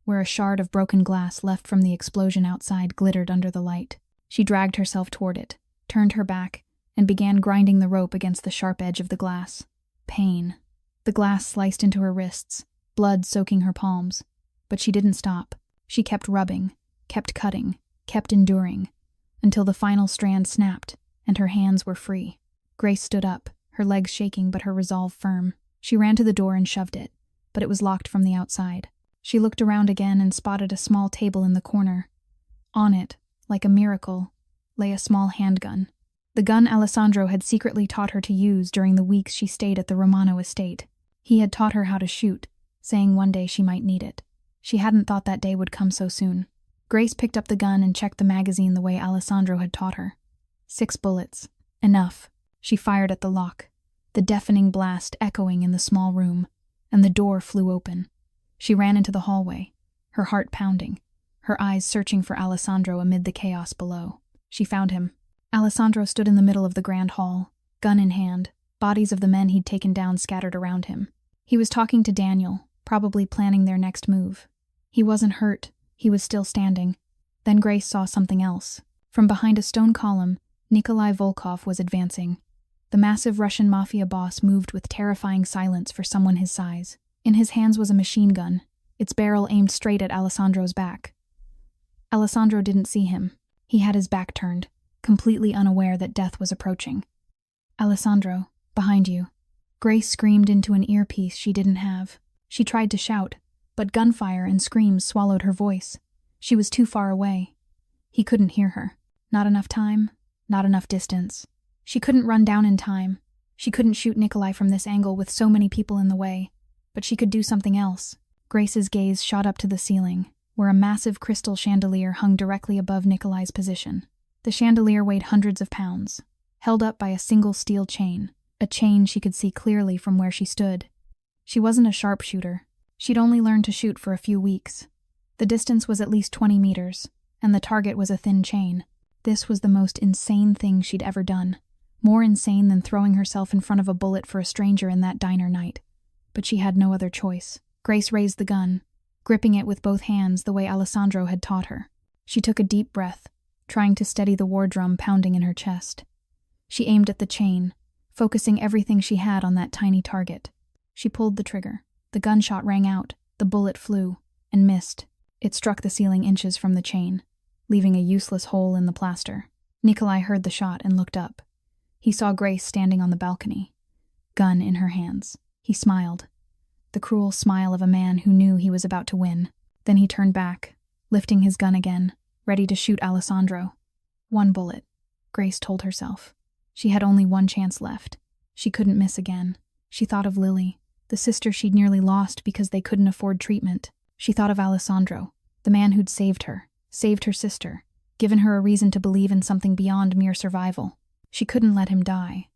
A: where a shard of broken glass left from the explosion outside glittered under the light. She dragged herself toward it, turned her back, and began grinding the rope against the sharp edge of the glass. Pain. The glass sliced into her wrists, blood soaking her palms. But she didn't stop. She kept rubbing, kept cutting, kept enduring, until the final strand snapped, and her hands were free. Grace stood up, her legs shaking but her resolve firm. She ran to the door and shoved it, but it was locked from the outside. She looked around again and spotted a small table in the corner. On it, like a miracle, lay a small handgun. The gun Alessandro had secretly taught her to use during the weeks she stayed at the Romano estate. He had taught her how to shoot, saying one day she might need it. She hadn't thought that day would come so soon. Grace picked up the gun and checked the magazine the way Alessandro had taught her. 6 bullets. Enough. She fired at the lock, the deafening blast echoing in the small room, and the door flew open. She ran into the hallway, her heart pounding, her eyes searching for Alessandro amid the chaos below. She found him. Alessandro stood in the middle of the grand hall, gun in hand, bodies of the men he'd taken down scattered around him. He was talking to Daniel, probably planning their next move. He wasn't hurt. He was still standing. Then Grace saw something else. From behind a stone column, Nikolai Volkov was advancing. The massive Russian Mafia boss moved with terrifying silence for someone his size. In his hands was a machine gun, its barrel aimed straight at Alessandro's back. Alessandro didn't see him. He had his back turned, completely unaware that death was approaching. "Alessandro, behind you." Grace screamed into an earpiece she didn't have. She tried to shout, but gunfire and screams swallowed her voice. She was too far away. He couldn't hear her. Not enough time, not enough distance. She couldn't run down in time. She couldn't shoot Nikolai from this angle with so many people in the way. But she could do something else. Grace's gaze shot up to the ceiling, where a massive crystal chandelier hung directly above Nikolai's position. The chandelier weighed hundreds of pounds, held up by a single steel chain, a chain she could see clearly from where she stood. She wasn't a sharpshooter. She'd only learned to shoot for a few weeks. The distance was at least 20 meters, and the target was a thin chain. This was the most insane thing she'd ever done. More insane than throwing herself in front of a bullet for a stranger in that diner night. But she had no other choice. Grace raised the gun, gripping it with both hands the way Alessandro had taught her. She took a deep breath, trying to steady the war drum pounding in her chest. She aimed at the chain, focusing everything she had on that tiny target. She pulled the trigger. The gunshot rang out, the bullet flew, and missed. It struck the ceiling inches from the chain, leaving a useless hole in the plaster. Nikolai heard the shot and looked up. He saw Grace standing on the balcony, gun in her hands. He smiled, the cruel smile of a man who knew he was about to win. Then he turned back, lifting his gun again, ready to shoot Alessandro. 1 bullet, Grace told herself. She had only 1 chance left. She couldn't miss again. She thought of Lily, the sister she'd nearly lost because they couldn't afford treatment. She thought of Alessandro, the man who'd saved her sister, given her a reason to believe in something beyond mere survival. She couldn't let him die.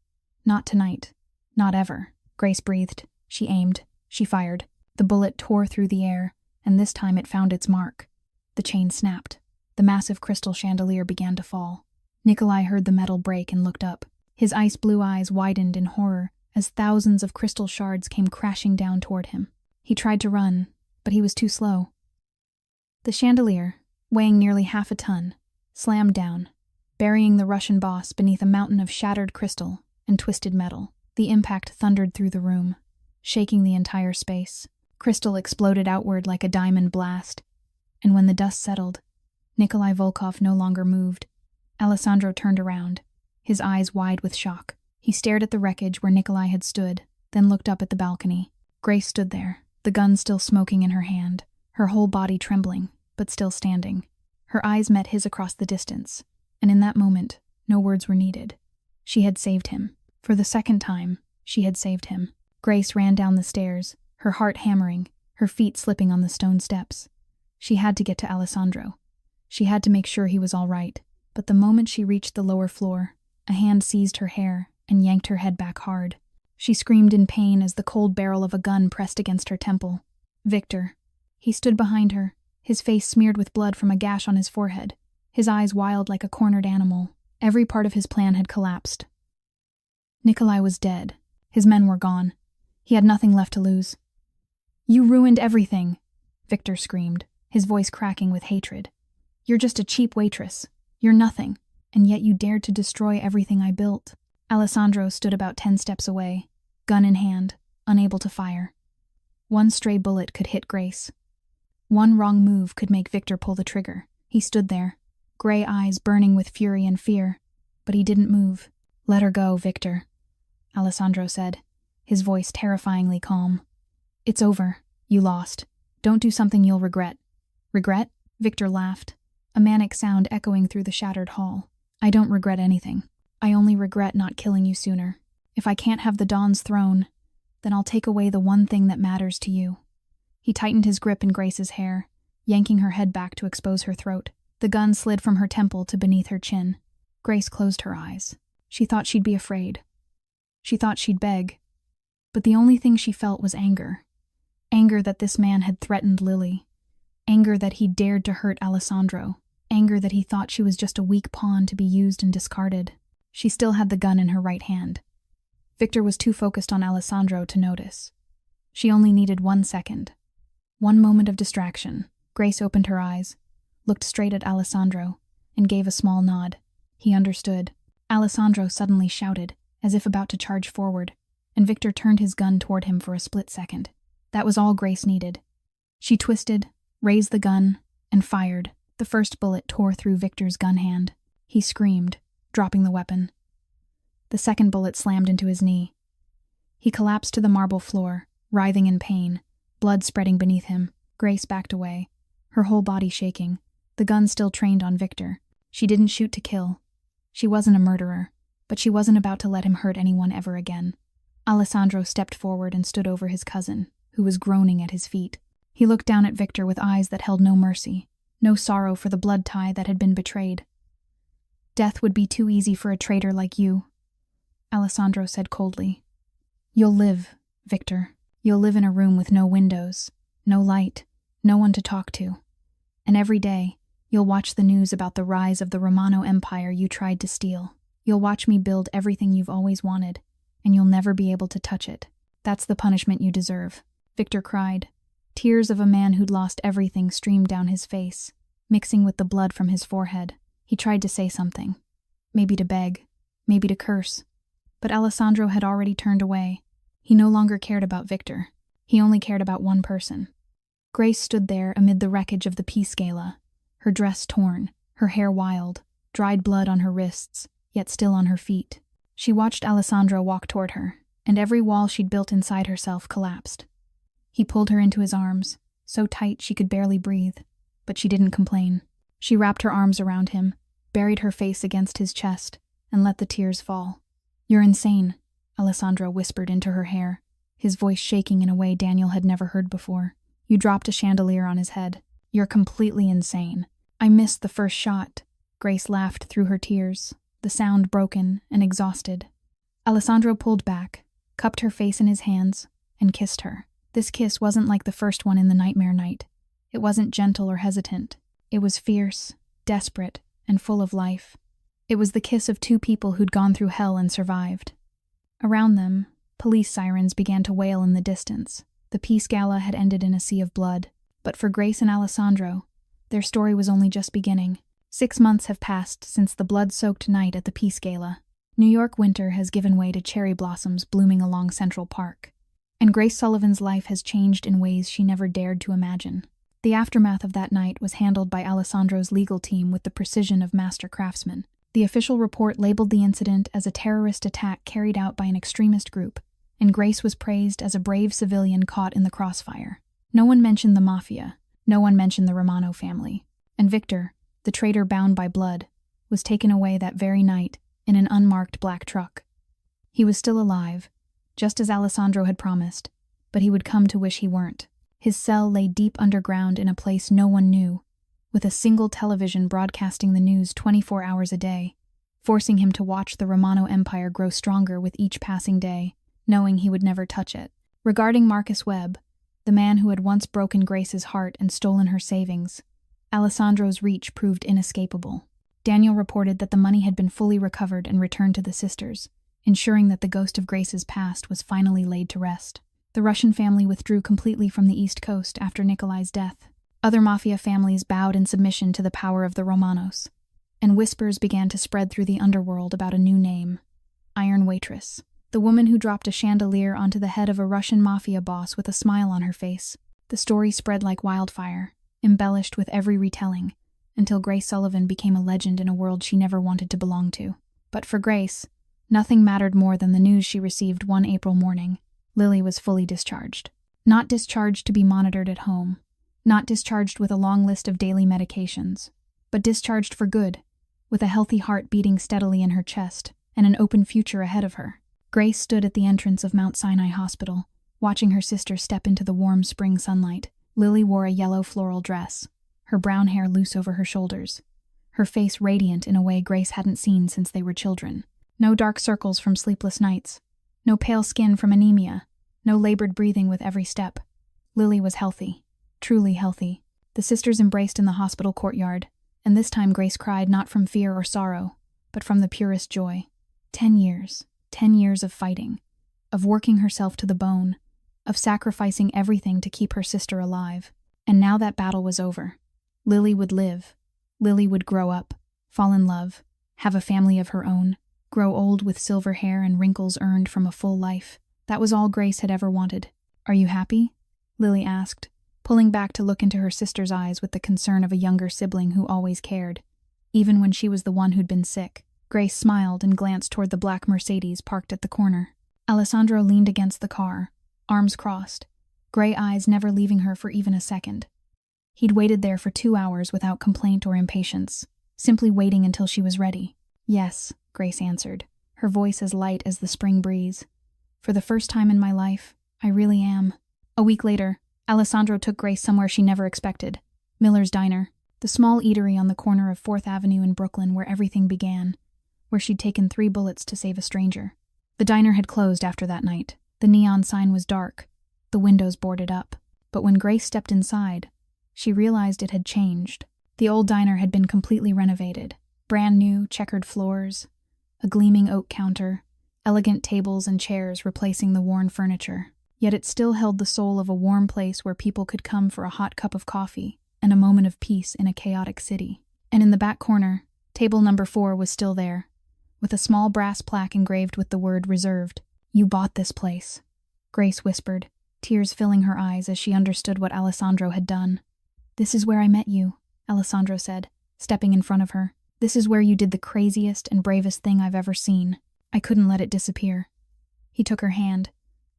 A: Not tonight. Not ever. Grace breathed. She aimed. She fired. The bullet tore through the air, and this time it found its mark. The chain snapped. The massive crystal chandelier began to fall. Nikolai heard the metal break and looked up. His ice-blue eyes widened in horror as thousands of crystal shards came crashing down toward him. He tried to run, but he was too slow. The chandelier, weighing nearly half a ton, slammed down, burying the Russian boss beneath a mountain of shattered crystal and twisted metal. The impact thundered through the room, shaking the entire space. Crystal exploded outward like a diamond blast, and when the dust settled, Nikolai Volkov no longer moved. Alessandro turned around, his eyes wide with shock. He stared at the wreckage where Nikolai had stood, then looked up at the balcony. Grace stood there, the gun still smoking in her hand, her whole body trembling, but still standing. Her eyes met his across the distance, and in that moment, no words were needed. She had saved him. For the second time, she had saved him. Grace ran down the stairs, her heart hammering, her feet slipping on the stone steps. She had to get to Alessandro. She had to make sure he was all right. But the moment she reached the lower floor, a hand seized her hair and yanked her head back hard. She screamed in pain as the cold barrel of a gun pressed against her temple. Victor. He stood behind her, his face smeared with blood from a gash on his forehead, his eyes wild like a cornered animal. Every part of his plan had collapsed. Nikolai was dead. His men were gone. He had nothing left to lose. "You ruined everything," Victor screamed, his voice cracking with hatred. "You're just a cheap waitress. You're nothing, and yet you dared to destroy everything I built." Alessandro stood about 10 steps away, gun in hand, unable to fire. One stray bullet could hit Grace. One wrong move could make Victor pull the trigger. He stood there, gray eyes burning with fury and fear, but he didn't move. "Let her go, Victor," Alessandro said, his voice terrifyingly calm. "It's over. You lost. Don't do something you'll regret." "Regret?" Victor laughed, a manic sound echoing through the shattered hall. "I don't regret anything. I only regret not killing you sooner. If I can't have the Dawn's throne, then I'll take away the one thing that matters to you." He tightened his grip in Grace's hair, yanking her head back to expose her throat. The gun slid from her temple to beneath her chin. Grace closed her eyes. She thought she'd be afraid. She thought she'd beg. But the only thing she felt was anger. Anger that this man had threatened Lily. Anger that he dared to hurt Alessandro. Anger that he thought she was just a weak pawn to be used and discarded. She still had the gun in her right hand. Victor was too focused on Alessandro to notice. She only needed 1 second. One moment of distraction. Grace opened her eyes, looked straight at Alessandro, and gave a small nod. He understood. Alessandro suddenly shouted, as if about to charge forward, and Victor turned his gun toward him for a split second. That was all Grace needed. She twisted, raised the gun, and fired. The first bullet tore through Victor's gun hand. He screamed, dropping the weapon. The second bullet slammed into his knee. He collapsed to the marble floor, writhing in pain, blood spreading beneath him. Grace backed away, her whole body shaking, the gun still trained on Victor. She didn't shoot to kill. She wasn't a murderer, but she wasn't about to let him hurt anyone ever again. Alessandro stepped forward and stood over his cousin, who was groaning at his feet. He looked down at Victor with eyes that held no mercy, no sorrow for the blood tie that had been betrayed. "Death would be too easy for a traitor like you," Alessandro said coldly. "You'll live, Victor. You'll live in a room with no windows, no light, no one to talk to. And every day, you'll watch the news about the rise of the Romano Empire you tried to steal. You'll watch me build everything you've always wanted, and you'll never be able to touch it. That's the punishment you deserve." Victor cried. Tears of a man who'd lost everything streamed down his face, mixing with the blood from his forehead. He tried to say something. Maybe to beg, maybe to curse. But Alessandro had already turned away. He no longer cared about Victor. He only cared about one person. Grace stood there amid the wreckage of the peace gala, her dress torn, her hair wild, dried blood on her wrists, yet still on her feet. She watched Alessandro walk toward her, and every wall she'd built inside herself collapsed. He pulled her into his arms, so tight she could barely breathe, but she didn't complain. She wrapped her arms around him, buried her face against his chest, and let the tears fall. "You're insane," Alessandro whispered into her hair, his voice shaking in a way Daniel had never heard before. "You dropped a chandelier on his head. You're completely insane." "I missed the first shot," Grace laughed through her tears, the sound broken and exhausted. Alessandro pulled back, cupped her face in his hands, and kissed her. This kiss wasn't like the first one in the nightmare night. It wasn't gentle or hesitant. It was fierce, desperate, and full of life. It was the kiss of two people who'd gone through hell and survived. Around them, police sirens began to wail in the distance. The peace gala had ended in a sea of blood. But for Grace and Alessandro, their story was only just beginning. 6 months have passed since the blood-soaked night at the peace gala. New York winter has given way to cherry blossoms blooming along Central Park. And Grace Sullivan's life has changed in ways she never dared to imagine. The aftermath of that night was handled by Alessandro's legal team with the precision of master craftsmen. The official report labeled the incident as a terrorist attack carried out by an extremist group, and Grace was praised as a brave civilian caught in the crossfire. No one mentioned the Mafia, no one mentioned the Romano family, and Victor, the traitor bound by blood, was taken away that very night in an unmarked black truck. He was still alive, just as Alessandro had promised, but he would come to wish he weren't. His cell lay deep underground in a place no one knew, with a single television broadcasting the news 24 hours a day, forcing him to watch the Romano Empire grow stronger with each passing day, knowing he would never touch it. Regarding Marcus Webb, the man who had once broken Grace's heart and stolen her savings, Alessandro's reach proved inescapable. Daniel reported that the money had been fully recovered and returned to the sisters, ensuring that the ghost of Grace's past was finally laid to rest. The Russian family withdrew completely from the East Coast after Nikolai's death. Other Mafia families bowed in submission to the power of the Romanos, and whispers began to spread through the underworld about a new name, Iron Waitress, the woman who dropped a chandelier onto the head of a Russian Mafia boss with a smile on her face. The story spread like wildfire, embellished with every retelling, until Grace Sullivan became a legend in a world she never wanted to belong to. But for Grace, nothing mattered more than the news she received one April morning. Lily was fully discharged. Not discharged to be monitored at home, not discharged with a long list of daily medications, but discharged for good, with a healthy heart beating steadily in her chest and an open future ahead of her. Grace stood at the entrance of Mount Sinai Hospital, watching her sister step into the warm spring sunlight. Lily wore a yellow floral dress, her brown hair loose over her shoulders, her face radiant in a way Grace hadn't seen since they were children. No dark circles from sleepless nights, no pale skin from anemia, no labored breathing with every step. Lily was healthy, truly healthy. The sisters embraced in the hospital courtyard, and this time Grace cried not from fear or sorrow, but from the purest joy. 10 years of fighting, of working herself to the bone, of sacrificing everything to keep her sister alive. And now that battle was over. Lily would live. Lily would grow up, fall in love, have a family of her own, grow old with silver hair and wrinkles earned from a full life. That was all Grace had ever wanted. "Are you happy?" Lily asked, pulling back to look into her sister's eyes with the concern of a younger sibling who always cared, even when she was the one who'd been sick. Grace smiled and glanced toward the black Mercedes parked at the corner. Alessandro leaned against the car, arms crossed, gray eyes never leaving her for even a second. He'd waited there for 2 hours without complaint or impatience, simply waiting until she was ready. "Yes," Grace answered, her voice as light as the spring breeze. "For the first time in my life, I really am." A week later, Alessandro took Grace somewhere she never expected. Miller's Diner, the small eatery on the corner of 4th Avenue in Brooklyn where everything began, where she'd taken 3 bullets to save a stranger. The diner had closed after that night. The neon sign was dark, the windows boarded up. But when Grace stepped inside, she realized it had changed. The old diner had been completely renovated. Brand new, checkered floors, a gleaming oak counter, elegant tables and chairs replacing the worn furniture. Yet it still held the soul of a warm place where people could come for a hot cup of coffee and a moment of peace in a chaotic city. And in the back corner, table number 4 was still there, with a small brass plaque engraved with the word "Reserved." "You bought this place," Grace whispered, tears filling her eyes as she understood what Alessandro had done. "This is where I met you," Alessandro said, stepping in front of her. "This is where you did the craziest and bravest thing I've ever seen. I couldn't let it disappear." He took her hand,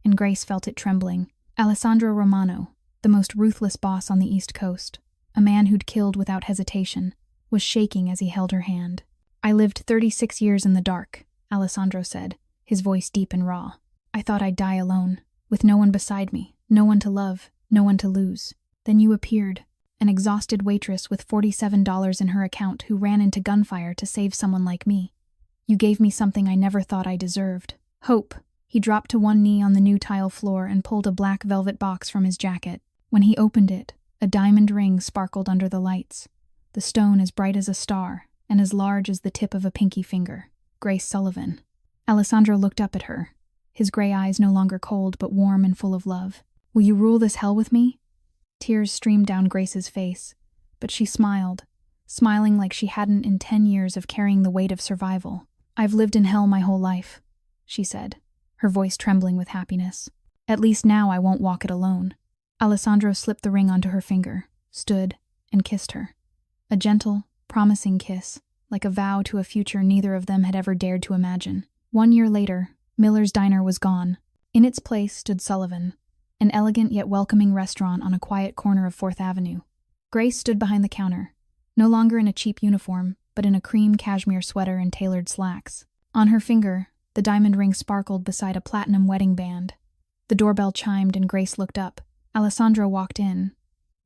A: and Grace felt it trembling. Alessandro Romano, the most ruthless boss on the East Coast, a man who'd killed without hesitation, was shaking as he held her hand. "I lived 36 years in the dark," Alessandro said, his voice deep and raw. "I thought I'd die alone, with no one beside me, no one to love, no one to lose. Then you appeared, an exhausted waitress with $47 in her account who ran into gunfire to save someone like me. You gave me something I never thought I deserved. Hope." He dropped to one knee on the new tile floor and pulled a black velvet box from his jacket. When he opened it, a diamond ring sparkled under the lights, the stone as bright as a star and as large as the tip of a pinky finger. "Grace Sullivan." Alessandro looked up at her, his gray eyes no longer cold but warm and full of love. "Will you rule this hell with me?" Tears streamed down Grace's face, but she smiled, smiling like she hadn't in 10 years of carrying the weight of survival. "I've lived in hell my whole life," she said, her voice trembling with happiness. "At least now I won't walk it alone." Alessandro slipped the ring onto her finger, stood, and kissed her. A gentle, promising kiss, like a vow to a future neither of them had ever dared to imagine. 1 year later, Miller's Diner was gone. In its place stood Sullivan, an elegant yet welcoming restaurant on a quiet corner of 4th Avenue. Grace stood behind the counter, no longer in a cheap uniform, but in a cream cashmere sweater and tailored slacks. On her finger, the diamond ring sparkled beside a platinum wedding band. The doorbell chimed and Grace looked up. Alessandro walked in,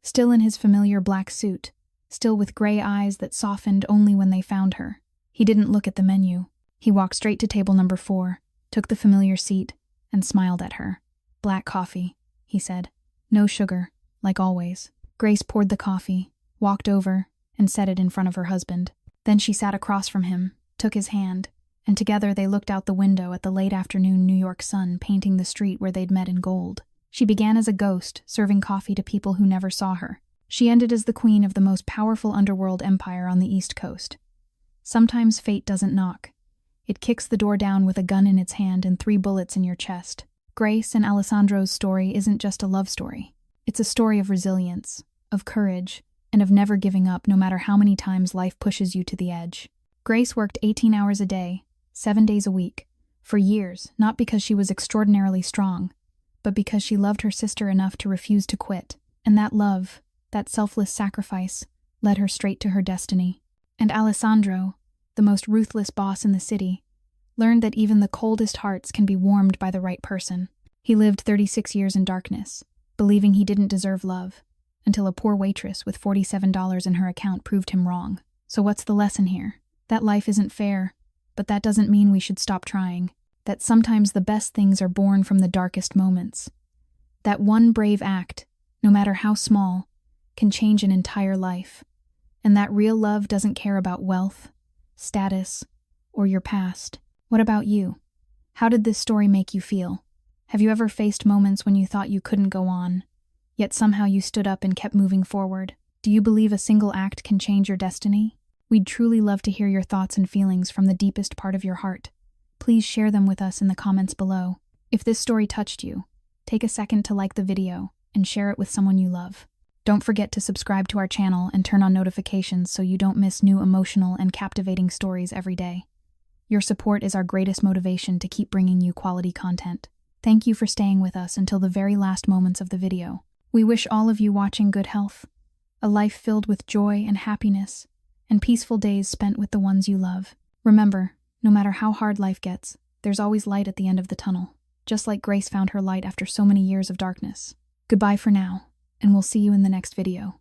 A: still in his familiar black suit, still with gray eyes that softened only when they found her. He didn't look at the menu. He walked straight to table number 4, took the familiar seat, and smiled at her. "Black coffee," he said. "No sugar, like always." Grace poured the coffee, walked over, and set it in front of her husband. Then she sat across from him, took his hand, and together they looked out the window at the late afternoon New York sun painting the street where they'd met in gold. She began as a ghost, serving coffee to people who never saw her. She ended as the queen of the most powerful underworld empire on the East Coast. Sometimes fate doesn't knock. It kicks the door down with a gun in its hand and 3 bullets in your chest. Grace and Alessandro's story isn't just a love story. It's a story of resilience, of courage, and of never giving up no matter how many times life pushes you to the edge. Grace worked 18 hours a day, 7 days a week, for years, not because she was extraordinarily strong, but because she loved her sister enough to refuse to quit. And that love, that selfless sacrifice, led her straight to her destiny. And Alessandro, the most ruthless boss in the city, learned that even the coldest hearts can be warmed by the right person. He lived 36 years in darkness, believing he didn't deserve love, until a poor waitress with $47 in her account proved him wrong. So what's the lesson here? That life isn't fair, but that doesn't mean we should stop trying. That sometimes the best things are born from the darkest moments. That one brave act, no matter how small, can change an entire life. And that real love doesn't care about wealth, status, or your past. What about you? How did this story make you feel? Have you ever faced moments when you thought you couldn't go on, yet somehow you stood up and kept moving forward? Do you believe a single act can change your destiny? We'd truly love to hear your thoughts and feelings from the deepest part of your heart. Please share them with us in the comments below. If this story touched you, take a second to like the video and share it with someone you love. Don't forget to subscribe to our channel and turn on notifications so you don't miss new emotional and captivating stories every day. Your support is our greatest motivation to keep bringing you quality content. Thank you for staying with us until the very last moments of the video. We wish all of you watching good health, a life filled with joy and happiness, and peaceful days spent with the ones you love. Remember, no matter how hard life gets, there's always light at the end of the tunnel, just like Grace found her light after so many years of darkness. Goodbye for now, and we'll see you in the next video.